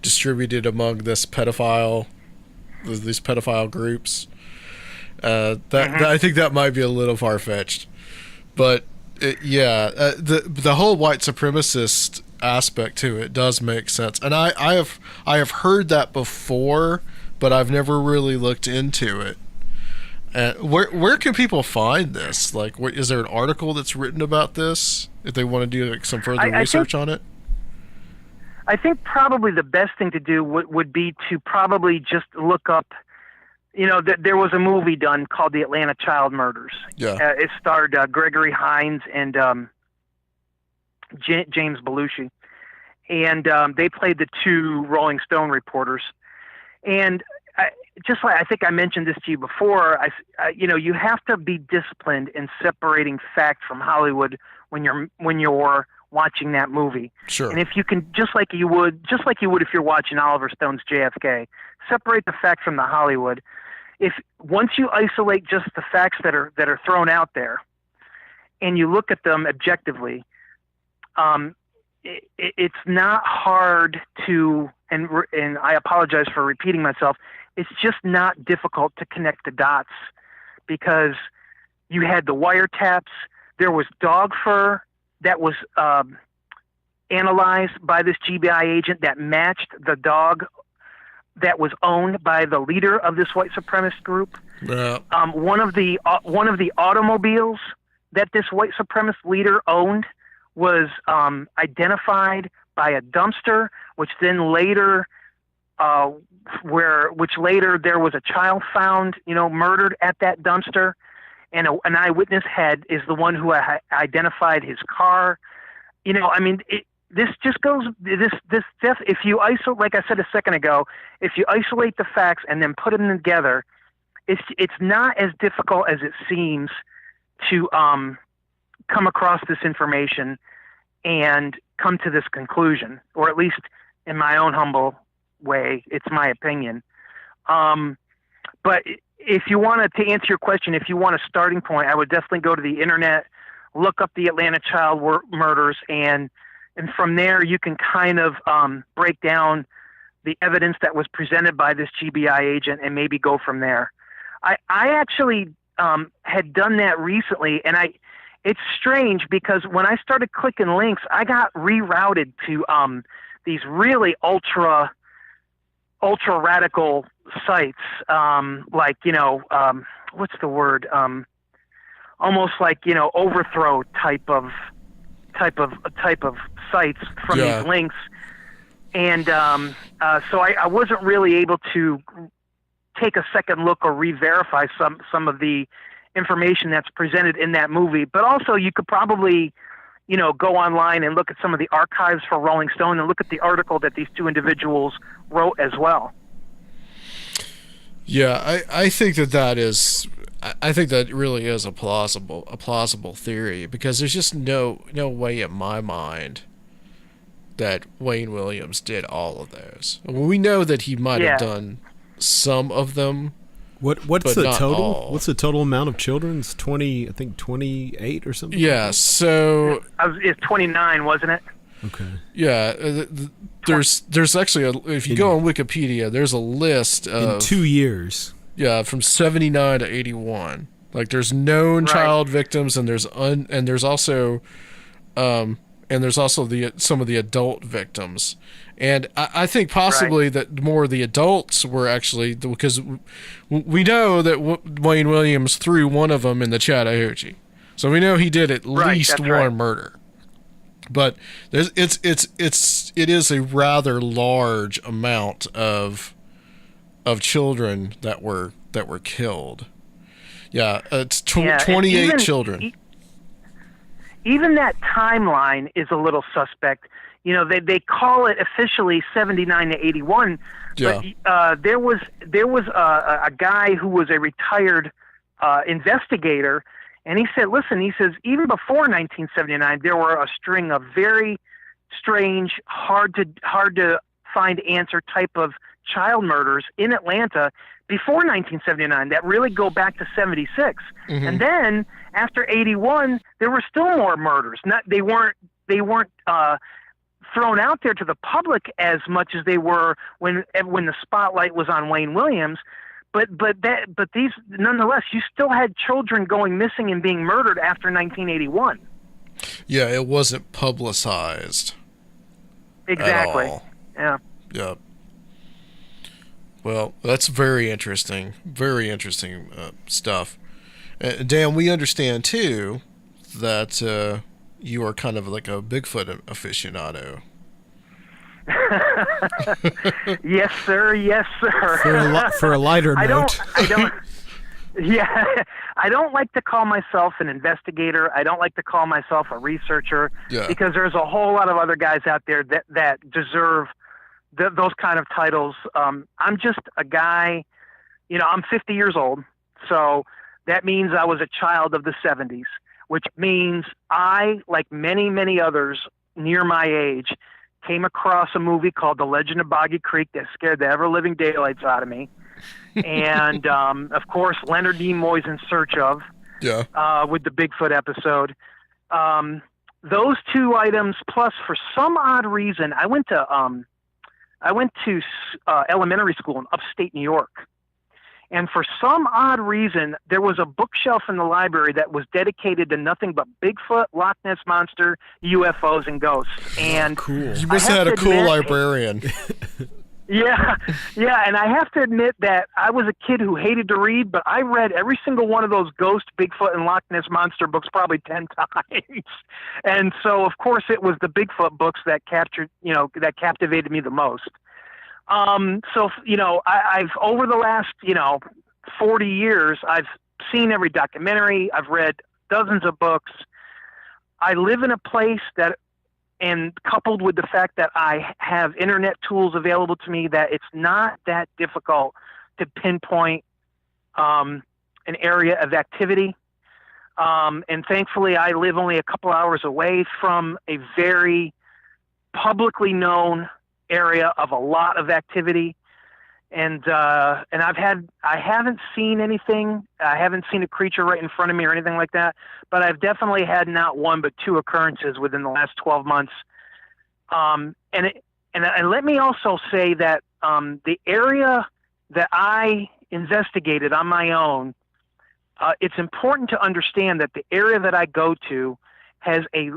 distributed among these pedophile groups. I think that might be a little far-fetched, but the whole white supremacist aspect to it does make sense, and I have heard that before, but I've never really looked into it. Where can people find this? Like, is there an article that's written about this if they want to do some further research on it? I think probably the best thing to do would be to probably just look up. There was a movie done called The Atlanta Child Murders. Yeah. It starred Gregory Hines and James Belushi. And they played the two Rolling Stone reporters. And I think I mentioned this to you before, you have to be disciplined in separating fact from Hollywood when you're watching that movie. Sure. And if you can, just like you would if you're watching Oliver Stone's JFK, separate the fact from the Hollywood. Once you isolate just the facts that are thrown out there, and you look at them objectively, it's not hard to, and I apologize for repeating myself, it's just not difficult to connect the dots, because you had the wiretaps, there was dog fur that was analyzed by this GBI agent that matched the dog that was owned by the leader of this white supremacist group. Yeah. One of the automobiles that this white supremacist leader owned was identified by a dumpster, which then later, later there was a child found, murdered at that dumpster, and an eyewitness is the one who identified his car. This just goes, if you isolate, like I said a second ago, if you isolate the facts and then put them together, it's not as difficult as it seems to come across this information and come to this conclusion, or at least in my own humble way, it's my opinion. But if you wanted to answer your question, if you want a starting point, I would definitely go to the internet, look up the Atlanta child murders, and from there you can kind of break down the evidence that was presented by this GBI agent and maybe go from there. I actually had done that recently, and it's strange because when I started clicking links, I got rerouted to these really ultra radical sites, like, what's the word? Almost like, overthrow type of sites from these links. And so I wasn't really able to take a second look or re-verify some of the information that's presented in that movie. But also you could probably, go online and look at some of the archives for Rolling Stone and look at the article that these two individuals wrote as well. Yeah, I think I think that really is a plausible theory, because there's just no way in my mind that Wayne Williams did all of those. We know that he might have done some of them. What's the total? All. What's the total amount of children? It's 20, I think 28 or something. Yeah, so it's 29, wasn't it? Okay. Yeah, there's actually if you go on Wikipedia, there's a list of in 2 years. Yeah, from 79 to 81. Like, there's known child victims, and there's also some of the adult victims. And I think possibly that more of the adults were actually, because we know that Wayne Williams threw one of them in the Chattahoochee, so we know he did at least one murder. But it is a rather large amount of children that were killed. Yeah, it's 28 children. Even that timeline is a little suspect. They call it officially 79 to 81, but there was a guy who was a retired investigator, and he said, listen, he says, even before 1979, there were a string of very strange, hard to find answer type of child murders in Atlanta before 1979 that really go back to 76. Mm-hmm. And then after 81, there were still more murders. They weren't thrown out there to the public as much as they were when the spotlight was on Wayne Williams. But these, nonetheless, you still had children going missing and being murdered after 1981. Yeah, it wasn't publicized. Exactly. At all. Yeah. Yeah. Well, that's very interesting. Very interesting stuff. Dan, we understand too that you are kind of like a Bigfoot aficionado. Yes, sir. Yes, sir. For a lighter note. I don't like to call myself an investigator. I don't like to call myself a researcher, because there's a whole lot of other guys out there that deserve those kind of titles. I'm just a guy, I'm 50 years old, so that means I was a child of the 70s, which means I, like many, many others near my age, came across a movie called The Legend of Boggy Creek that scared the ever-living daylights out of me. And, of course, Leonard Nimoy's In Search Of, with the Bigfoot episode. Those two items, plus for some odd reason, I went to elementary school in upstate New York. And for some odd reason, there was a bookshelf in the library that was dedicated to nothing but Bigfoot, Loch Ness Monster, UFOs, and ghosts. And cool. You must have had a cool librarian. Yeah, and I have to admit that I was a kid who hated to read, but I read every single one of those Ghost, Bigfoot, and Loch Ness Monster books probably 10 times. And so, of course, it was the Bigfoot books that captivated me the most. I've over the last, 40 years, I've seen every documentary. I've read dozens of books. I live in a place and coupled with the fact that I have internet tools available to me, that it's not that difficult to pinpoint an area of activity. And thankfully, I live only a couple hours away from a very publicly known area of a lot of activity. I haven't seen anything. I haven't seen a creature right in front of me or anything like that, but I've definitely had not one but two occurrences within the last 12 months. And let me also say that the area that I investigated on my own, it's important to understand that the area that I go to has a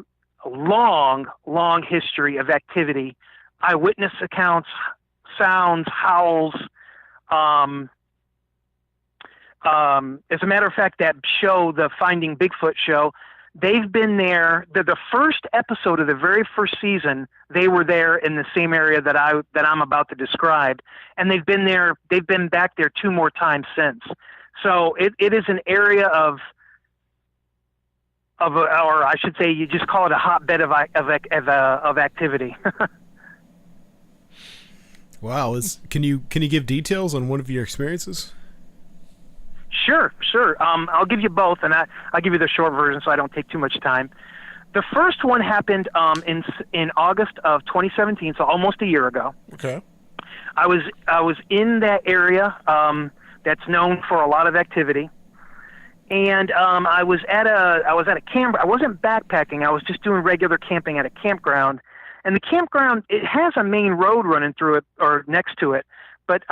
long, long history of activity, eyewitness accounts, sounds, howls. As a matter of fact, that show, the Finding Bigfoot show, they've been there. The first episode of the very first season, they were there in the same area that I'm about to describe, and they've been there. They've been back there 2 more times since. So it is an area of or I should say, you just call it a hotbed of activity. Wow, can you give details on one of your experiences? Sure. I'll give you both, and I'll give you the short version so I don't take too much time. The first one happened in August of 2017, so almost a year ago. Okay. I was in that area that's known for a lot of activity, and I was at a camp. I wasn't backpacking. I was just doing regular camping at a campground. And the campground, it has a main road running through it or next to it, but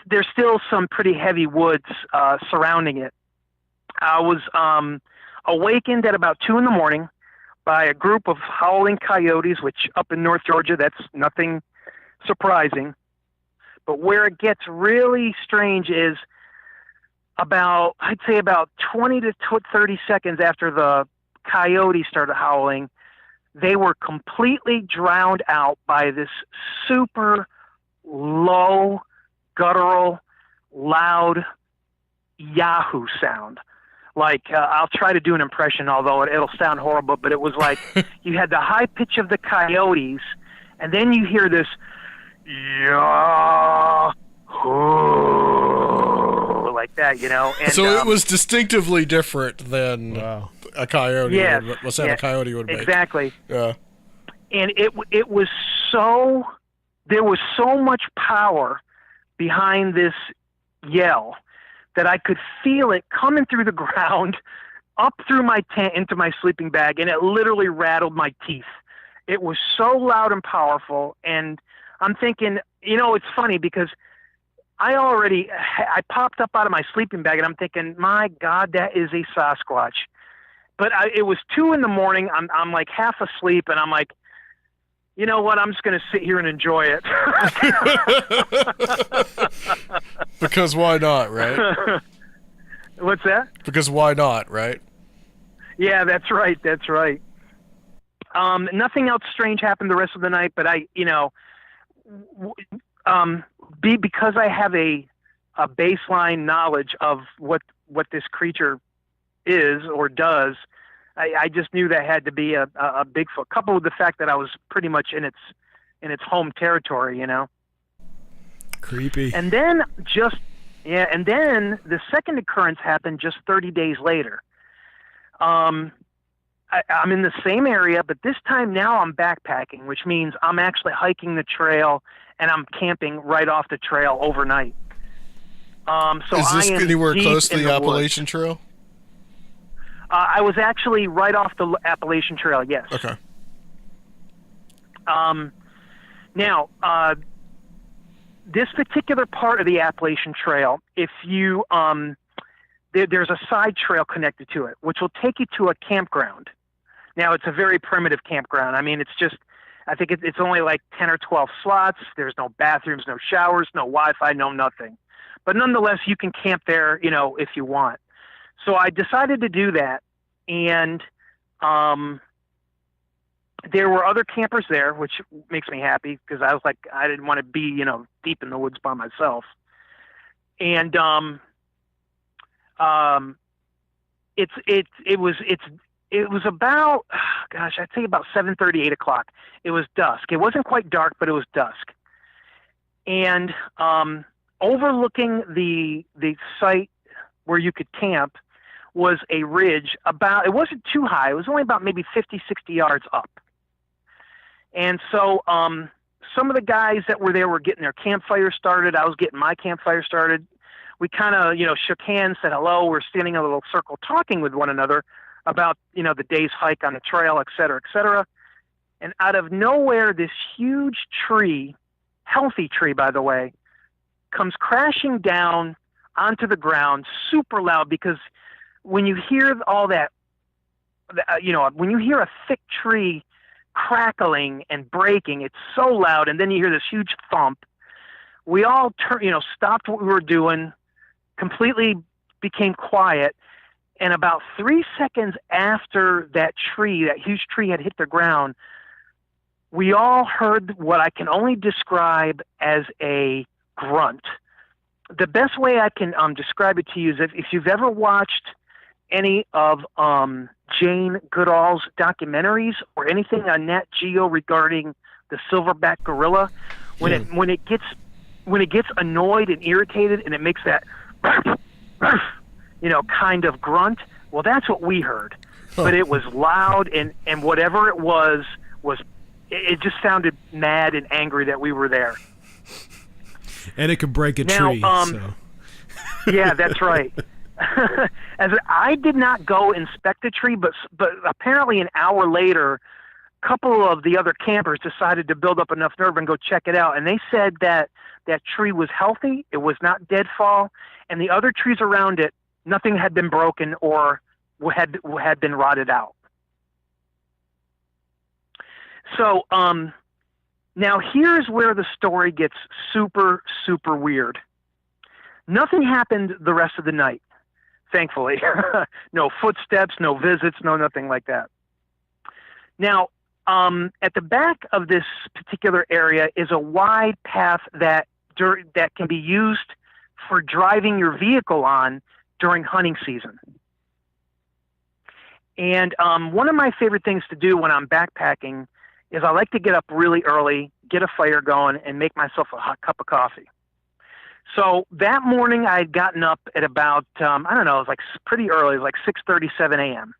there's still some pretty heavy woods surrounding it. I was awakened at about 2 a.m. by a group of howling coyotes, which up in North Georgia, that's nothing surprising. But where it gets really strange is I'd say about 20 to 30 seconds after the coyotes started howling, they were completely drowned out by this super low, guttural, loud Yahoo sound. Like, I'll try to do an impression, although it'll sound horrible, but it was like you had the high pitch of the coyotes, and then you hear this Yahoo, like that, And, so it was distinctively different than a coyote. Yes, What's that a coyote would make? Exactly. Yeah. And it was so, there was so much power behind this yell that I could feel it coming through the ground, up through my tent into my sleeping bag, and it literally rattled my teeth. It was so loud and powerful, and I'm thinking, it's funny because I popped up out of my sleeping bag, and I'm thinking, my God, that is a Sasquatch. But it was 2 a.m. I'm like half asleep, and I'm like, you know what? I'm just going to sit here and enjoy it. Because why not, right? What's that? Because why not, right? Yeah, that's right. Nothing else strange happened the rest of the night, but because I have a baseline knowledge of what this creature is or does, I just knew that had to be a Bigfoot, coupled with the fact that I was pretty much in its home territory, Creepy. And then the second occurrence happened just 30 days later. I'm in the same area, but this time now I'm backpacking, which means I'm actually hiking the trail and I'm camping right off the trail overnight. So is this anywhere close to the Appalachian Trail? I was actually right off the Appalachian Trail, yes. Okay. Now, this particular part of the Appalachian Trail, if you there's a side trail connected to it, which will take you to a campground. Now, it's a very primitive campground. I mean, I think it's only like 10 or 12 slots. There's no bathrooms, no showers, no Wi-Fi, no nothing. But nonetheless, you can camp there, if you want. So I decided to do that, and there were other campers there, which makes me happy because I was like, I didn't want to be, deep in the woods by myself. And it was about, I'd say about 7:30, 8 o'clock. It was dusk. It wasn't quite dark, but it was dusk. And overlooking the site where you could camp was a ridge it wasn't too high. It was only about maybe 50, 60 yards up. And so some of the guys that were there were getting their campfire started. I was getting my campfire started. We kind of, shook hands, said hello. We're standing in a little circle talking with one another about, the day's hike on the trail, et cetera, et cetera. And out of nowhere, this huge tree, healthy tree, by the way, comes crashing down onto the ground, super loud, because when you hear all that, when you hear a thick tree crackling and breaking, it's so loud, and then you hear this huge thump. We all stopped what we were doing, completely became quiet, and about 3 seconds after that huge tree had hit the ground, we all heard what I can only describe as a grunt. The best way I can describe it to you is if you've ever watched any of Jane Goodall's documentaries or anything on Nat Geo regarding the silverback gorilla, when it gets annoyed and irritated and it makes that kind of grunt, well, that's what we heard. But it was loud, and whatever it was it just sounded mad and angry that we were there. And it could break a tree. So. Yeah, that's right. I did not go inspect the tree, but apparently an hour later, a couple of the other campers decided to build up enough nerve and go check it out. And they said that tree was healthy, it was not deadfall, and the other trees around it, nothing had been broken or had been rotted out. So now here's where the story gets super, super weird. Nothing happened the rest of the night, thankfully. No footsteps, no visits, no nothing like that. Now, at the back of this particular area is a wide path that can be used for driving your vehicle on during hunting season. And one of my favorite things to do when I'm backpacking is I like to get up really early, get a fire going, and make myself a hot cup of coffee. So that morning I had gotten up at about, it was like pretty early, it was like 6:37 a.m.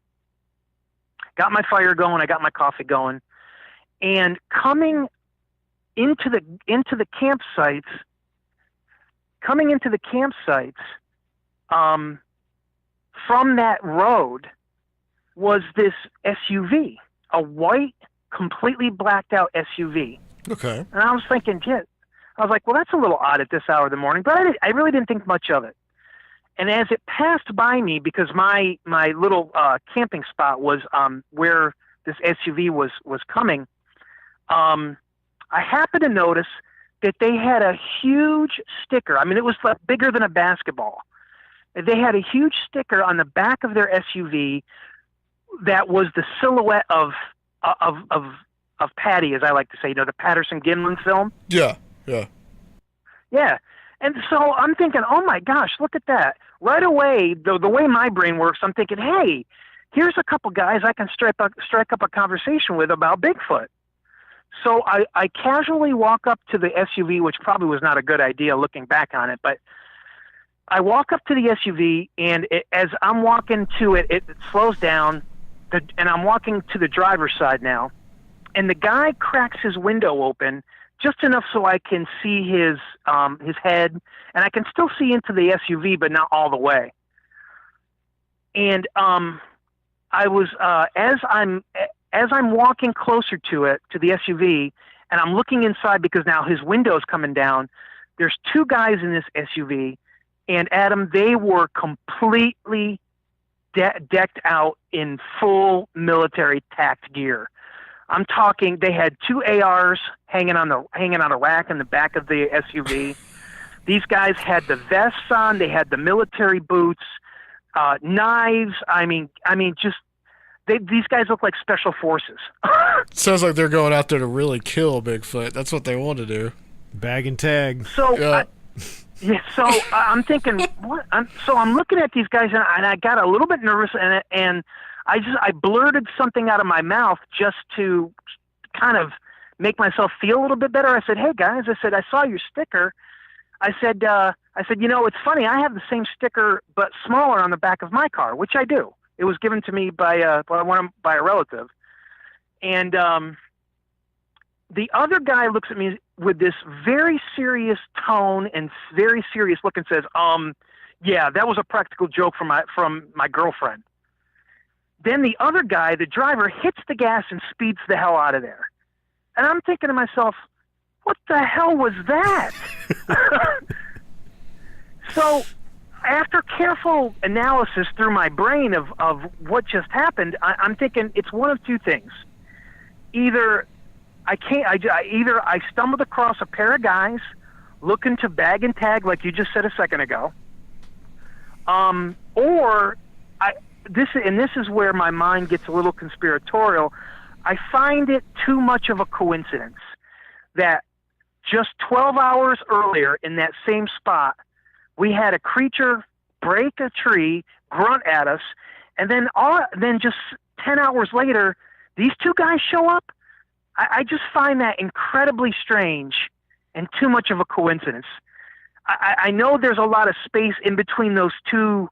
Got my fire going, I got my coffee going, and coming into the campsites, from that road was this SUV, a white, completely blacked out SUV. Okay. And I was thinking, I was like, well, that's a little odd at this hour of the morning, but I really didn't think much of it. And as it passed by me, because my little camping spot was where this SUV was coming, I happened to notice that they had a huge sticker. I mean, it was like bigger than a basketball. They had a huge sticker on the back of their SUV that was the silhouette of Patty, as I like to say, the Patterson-Gimlin film. Yeah. Yeah. And so I'm thinking, oh my gosh, look at that. Right away, the way my brain works, I'm thinking, hey, here's a couple guys I can strike up a conversation with about Bigfoot. So I casually walk up to the SUV, which probably was not a good idea looking back on it, but I walk up to the SUV, and as I'm walking to it, it slows down, and I'm walking to the driver's side now, and the guy cracks his window open just enough so I can see his head, and I can still see into the SUV, but not all the way. And I was as I'm walking closer to the SUV, and I'm looking inside because now his window's coming down. There's two guys in this SUV, and Adam, they were completely decked out in full military tacked gear. I'm talking, they had two ARs hanging on a rack in the back of the SUV. These guys had the vests on, they had the military boots, knives. I mean, these guys look like special forces. Sounds like they're going out there to really kill Bigfoot. That's what they want to do. Bag and tag. So, so I'm thinking, what? I'm looking at these guys, and I got a little bit nervous, and I blurted something out of my mouth just to kind of make myself feel a little bit better. I said, "Hey guys," I said, "I saw your sticker." I said, it's funny. I have the same sticker but smaller on the back of my car, which I do. It was given to me by a relative, and the other guy looks at me with this very serious tone and very serious look and says, yeah, that was a practical joke from my girlfriend. Then the other guy, the driver, hits the gas and speeds the hell out of there. And I'm thinking to myself, what the hell was that? So after careful analysis through my brain of what just happened, I'm thinking it's one of two things. Either I stumbled across a pair of guys looking to bag and tag like you just said a second ago, or this is where my mind gets a little conspiratorial. I find it too much of a coincidence that just 12 hours earlier in that same spot, we had a creature break a tree, grunt at us, and then just 10 hours later, these two guys show up. I just find that incredibly strange and too much of a coincidence. I know there's a lot of space in between those two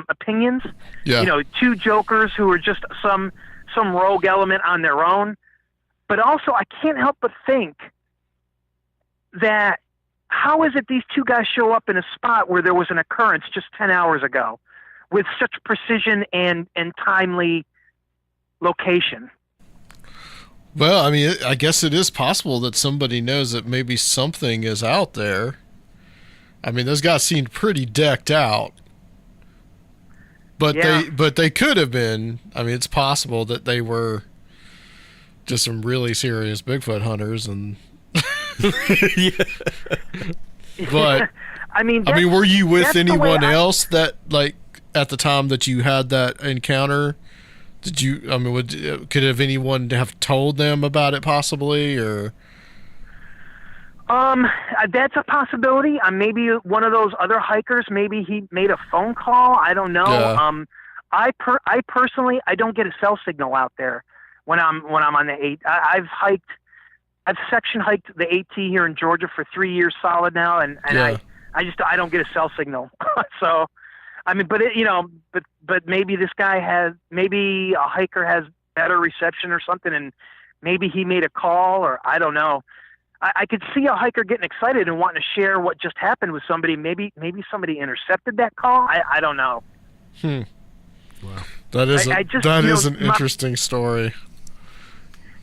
opinions. Yeah. You know, two jokers who are just some rogue element on their own. But also, I can't help but think that how is it these two guys show up in a spot where there was an occurrence just 10 hours ago with such precision and timely location? Well, I mean, I guess it is possible that somebody knows that maybe something is out there. I mean, those guys seemed pretty decked out. But they could have been. I mean, it's possible that they were just some really serious Bigfoot hunters and But I mean, were you with anyone else that, like, at the time that you had that encounter? Did you? I mean, could have anyone have told them about it possibly, or? That's a possibility. Maybe one of those other hikers. Maybe he made a phone call. I don't know. Yeah. I personally, I don't get a cell signal out there when I'm on the 8. I've section hiked the AT here in Georgia for 3 years solid now, and yeah. I don't get a cell signal. So, I mean, but maybe this guy maybe a hiker has better reception or something, and maybe he made a call, or I don't know. I could see a hiker getting excited and wanting to share what just happened with somebody. Maybe somebody intercepted that call. I don't know. Wow. That is an interesting story.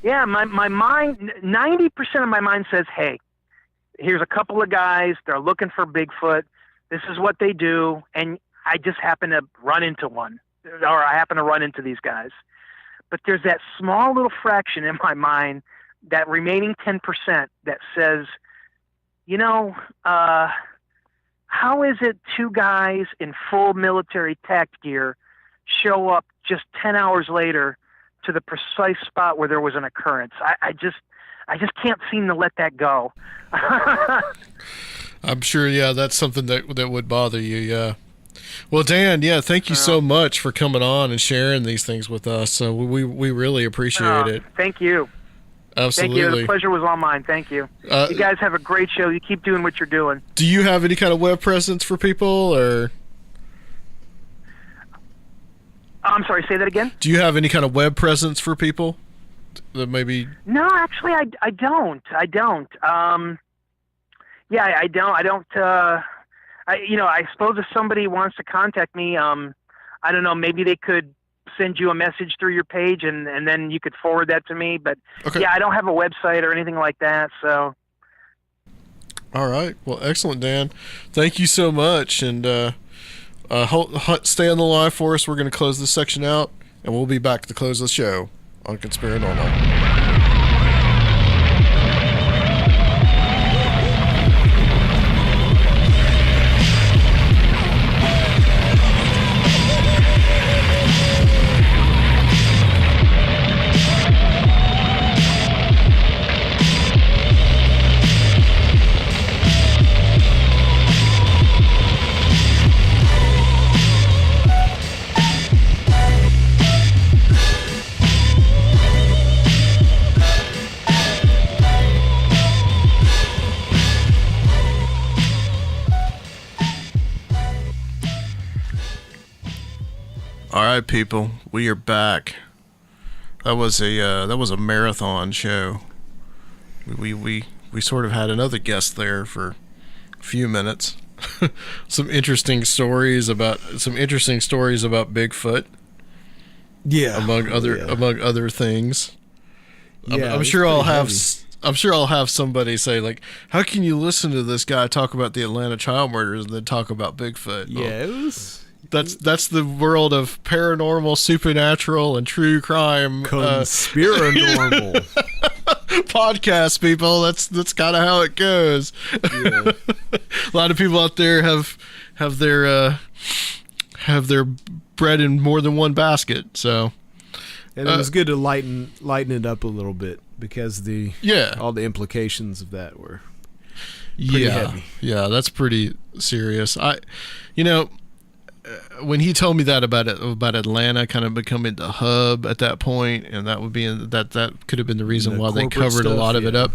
Yeah, my mind, 90% of my mind says, hey, here's a couple of guys. They're looking for Bigfoot. This is what they do. And I just happen to run into one, or I happen to run into these guys. But there's that small little fraction in my mind, that remaining 10% that says, how is it two guys in full military tact gear show up just 10 hours later to the precise spot where there was an occurrence? I just can't seem to let that go. I'm sure, yeah, that's something that would bother you, yeah. Well, Dan, yeah, thank you so much for coming on and sharing these things with us. So we really appreciate it. Thank you. Absolutely. Thank you. The pleasure was all mine. Thank you. You guys have a great show. You keep doing what you're doing. Do you have any kind of web presence for people, or? I'm sorry, say that again? Do you have any kind of web presence for people that maybe? No, actually, I don't. I don't. Yeah, I don't. I suppose if somebody wants to contact me, I don't know, maybe they could send you a message through your page and then you could forward that to me. But okay. Yeah, I don't have a website or anything like that. So. All right. Well, excellent, Dan. Thank you so much. And stay on the line for us. We're going to close this section out, and we'll be back to close the show on Conspirinormal. All right, people, we are back. That was a marathon show. we sort of had another guest there for a few minutes. some interesting stories about Bigfoot. Yeah, among other things. Yeah, I'm sure I'll have somebody say, like, how can you listen to this guy talk about the Atlanta child murders and then talk about Bigfoot? Yeah, that's the world of paranormal, supernatural, and true crime. Conspirinormal podcast, people. That's kind of how it goes. Yeah. A lot of people out there have their bread in more than one basket. So, and it was good to lighten it up a little bit because all the implications of that were pretty heavy. Yeah, that's pretty serious. When he told me that about Atlanta kind of becoming the hub at that point, and that would be that could have been the reason why they covered a lot of it up.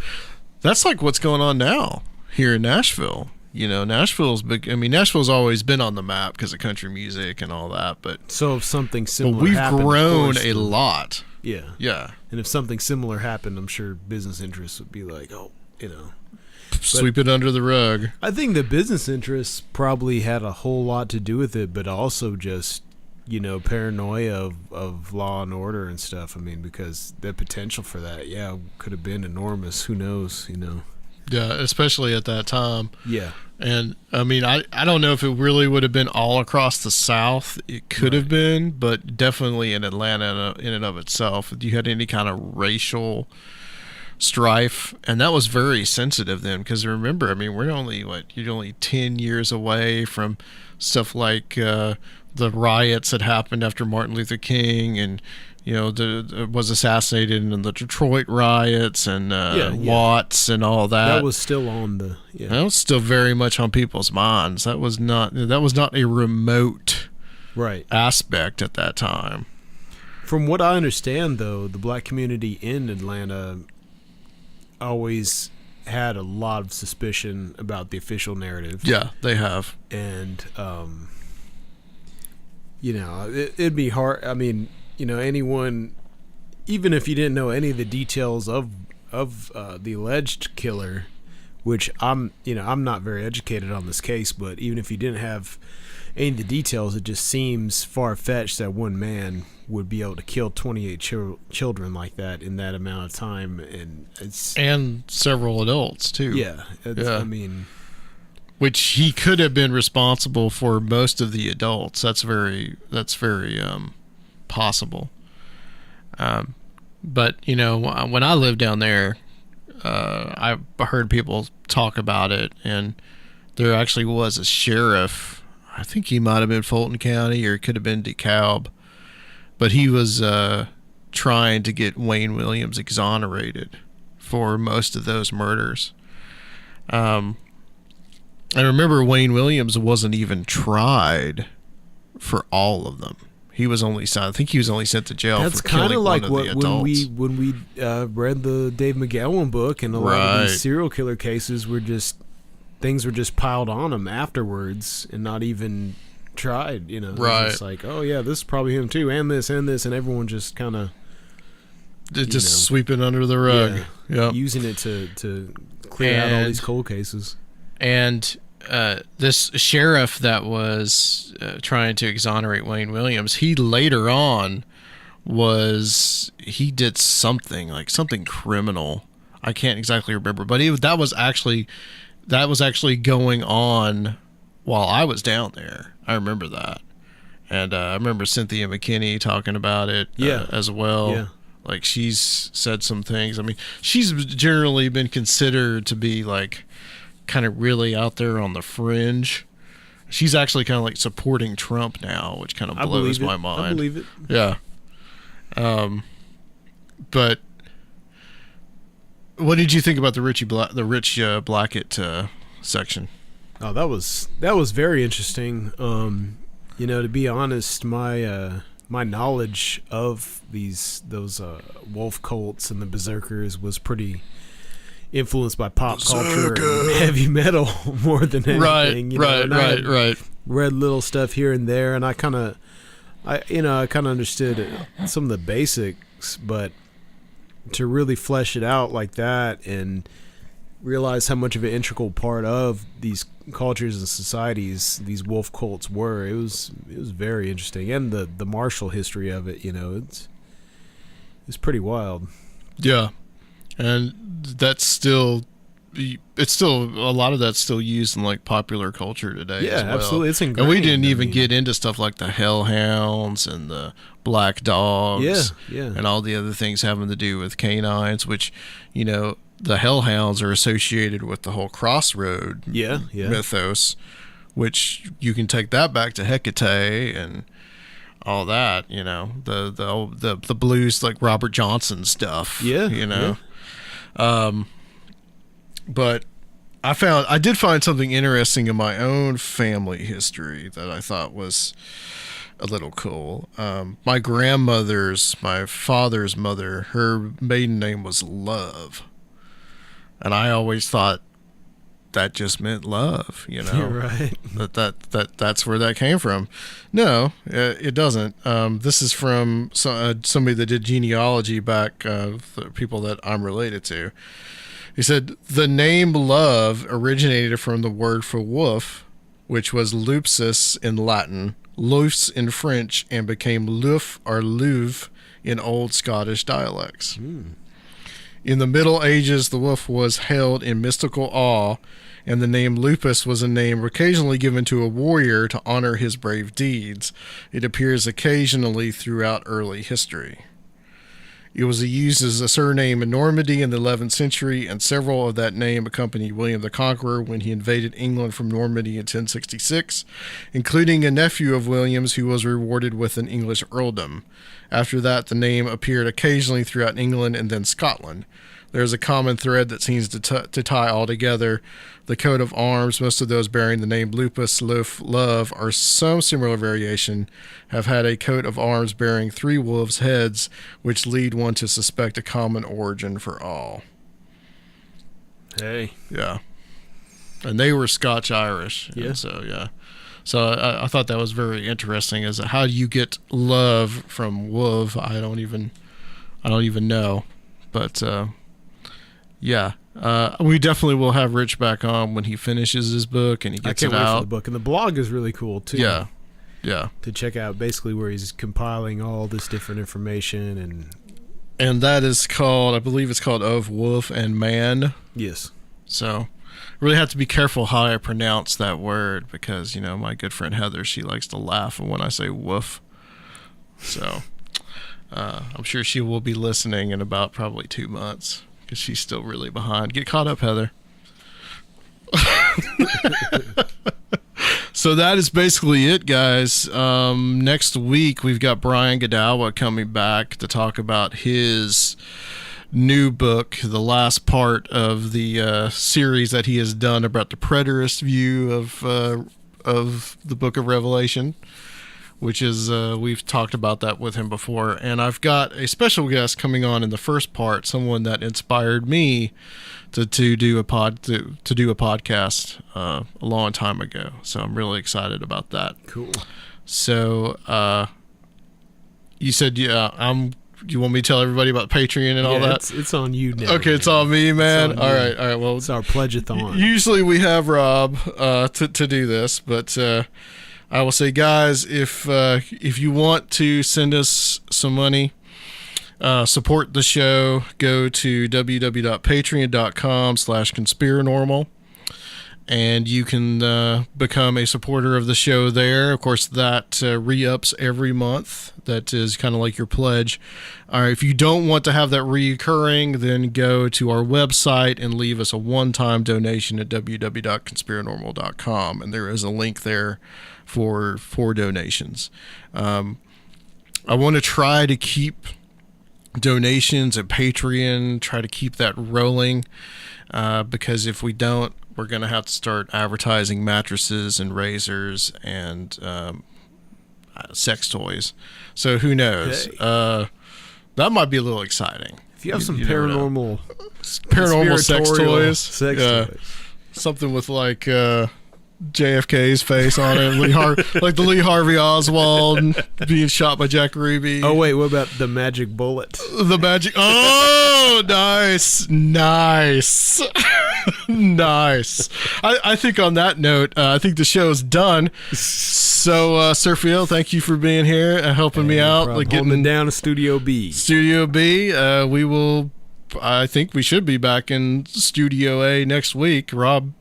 That's like what's going on now here in Nashville. Nashville's big. I mean, Nashville's always been on the map because of country music and all that. But so if something similar, we've happened, grown a lot. Yeah. And if something similar happened, I'm sure business interests would be like, sweep it under the rug. I think the business interests probably had a whole lot to do with it, but also just, paranoia of law and order and stuff. I mean, because the potential for that, could have been enormous. Who knows, Yeah, especially at that time. Yeah. And, I mean, I don't know if it really would have been all across the South. It could have been, but definitely in Atlanta in and of itself. If you had any kind of racial strife, and that was very sensitive then, because remember, I mean, you're only 10 years away from stuff like the riots that happened after Martin Luther King, and was assassinated in the Detroit riots, and Watts and all that. That was still on that was still very much on people's minds. That was not a remote aspect at that time. From what I understand, though, the black community in Atlanta always had a lot of suspicion about the official narrative. Yeah, they have. And, it'd be hard. I mean, anyone, even if you didn't know any of the details of the alleged killer, which I'm not very educated on this case, but even if you didn't have any of the details, it just seems far-fetched that one man would be able to kill 28 children like that in that amount of time, and several adults too. Yeah. I mean, which he could have been responsible for most of the adults. That's very possible. But when I lived down there, I heard people talk about it, and there actually was a sheriff. I think he might have been Fulton County, or it could have been DeKalb, but he was trying to get Wayne Williams exonerated for most of those murders. I remember Wayne Williams wasn't even tried for all of them. He was only sent to jail for killing one of the adults. That's kind of like when we read the Dave McGowan book, and a lot of these serial killer cases were just things were just piled on them afterwards and not even tried. It's like, oh yeah, this is probably him too, and this, and everyone just kind of sweeping under the rug. Yeah, using it to clear out all these cold cases. And this sheriff that was trying to exonerate Wayne Williams, he later on he did something criminal. I can't exactly remember, but that was actually going on while I was down there. I remember that, and I remember Cynthia McKinney talking about it as well. Yeah. Like, she's said some things. I mean, she's generally been considered to be like kind of really out there on the fringe. She's actually kind of like supporting Trump now, which kind of blows my mind. I believe it. Yeah. But what did you think about the Rich Blackett section? Oh, that was very interesting. To be honest, my knowledge of those wolf cults and the berserkers was pretty influenced by pop culture and heavy metal more than anything. Right. Read little stuff here and there, and I kind of understood some of the basics, but to really flesh it out like that and realize how much of an integral part of these cultures and societies these wolf cults were. It was very interesting, and the martial history of it. It's pretty wild. Yeah, and that's still. It's still a lot of that's still used in like popular culture today. Yeah, as well. absolutely. It's ingrained. And we didn't even get into stuff like the hellhounds and the black dogs, and all the other things having to do with canines. Which, the hellhounds are associated with the whole crossroad mythos, which you can take that back to Hecate and all that. The blues like Robert Johnson stuff. But I did find something interesting in my own family history that I thought was a little cool. My father's mother, her maiden name was Love. And I always thought that just meant love, Right. That's where that came from. No, it doesn't. This is from somebody that did genealogy back, the people that I'm related to. He said, the name Love originated from the word for wolf, which was lupus in Latin, lus in French, and became luf or louve in Old Scottish dialects. In the Middle Ages, the wolf was held in mystical awe, and the name lupus was a name occasionally given to a warrior to honor his brave deeds. It appears occasionally throughout early history. It was used as a surname in Normandy in the 11th century, and several of that name accompanied William the Conqueror when he invaded England from Normandy in 1066, including a nephew of William's who was rewarded with an English earldom. After that, the name appeared occasionally throughout England and then Scotland. There's a common thread that seems to tie all together. The coat of arms, most of those bearing the name lupus, loaf, love, or some similar variation, have had a coat of arms bearing 3 wolves' heads, which lead one to suspect a common origin for all. Hey. Yeah. And they were Scotch-Irish. Yeah. So I thought that was very interesting. Is how do you get love from wolf? I don't even know. But we definitely will have Rich back on when he finishes his book and he gets it out. I can't wait for the book, and the blog is really cool too. Yeah. To check out basically where he's compiling all this different information and that is called, I believe it's called Of Wolf and Man. Yes. So really have to be careful how I pronounce that word because my good friend Heather, she likes to laugh when I say woof. So I'm sure she will be listening in about probably 2 months because she's still really behind. Get caught up, Heather. So that is basically it, guys. Next week, we've got Brian Godawa coming back to talk about his new book, the last part of the series that he has done about the preterist view of the book of Revelation, which is we've talked about that with him before. And I've got a special guest coming on in the first part, someone that inspired me to do a podcast a long time ago. So I'm really excited about that. Cool. So you said you want me to tell everybody about Patreon and all that? It's on you now. Okay, it's on me, man. All right. Well, it's our pledge-a-thon. Usually we have Rob to do this, but I will say, guys, if you want to send us some money, support the show, go to www.patreon.com/Conspirinormal, and you can become a supporter of the show there. Of course, that re-ups every month. That is kind of like your pledge. If you don't want to have that reoccurring, then go to our website and leave us a one-time donation at www.conspirinormal.com, and there is a link there for donations. I want to try to keep donations at Patreon, try to keep that rolling, because if we don't, we're going to have to start advertising mattresses and razors and sex toys. So who knows? Hey. That might be a little exciting. If you have some paranormal sex toys, toys. Something with like JFK's face on it, like the Lee Harvey Oswald being shot by Jack Ruby. Oh wait, what about the magic bullet? The magic. Oh, nice. Nice. I think on that note, I think the show's done. So, Sir Phil, thank you for being here and helping me out. Like getting down to Studio B. Studio B. I think we should be back in Studio A next week. Rob,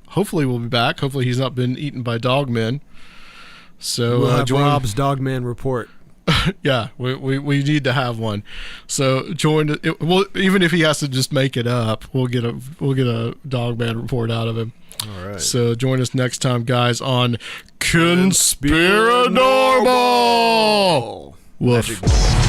hopefully will be back. Hopefully he's not been eaten by dogmen. So we'll have Rob's Dogman report. Yeah, we need to have one. So join. Well, even if he has to just make it up, we'll get a Dogman report out of him. All right. So join us next time, guys, on Conspirinormal. Woof.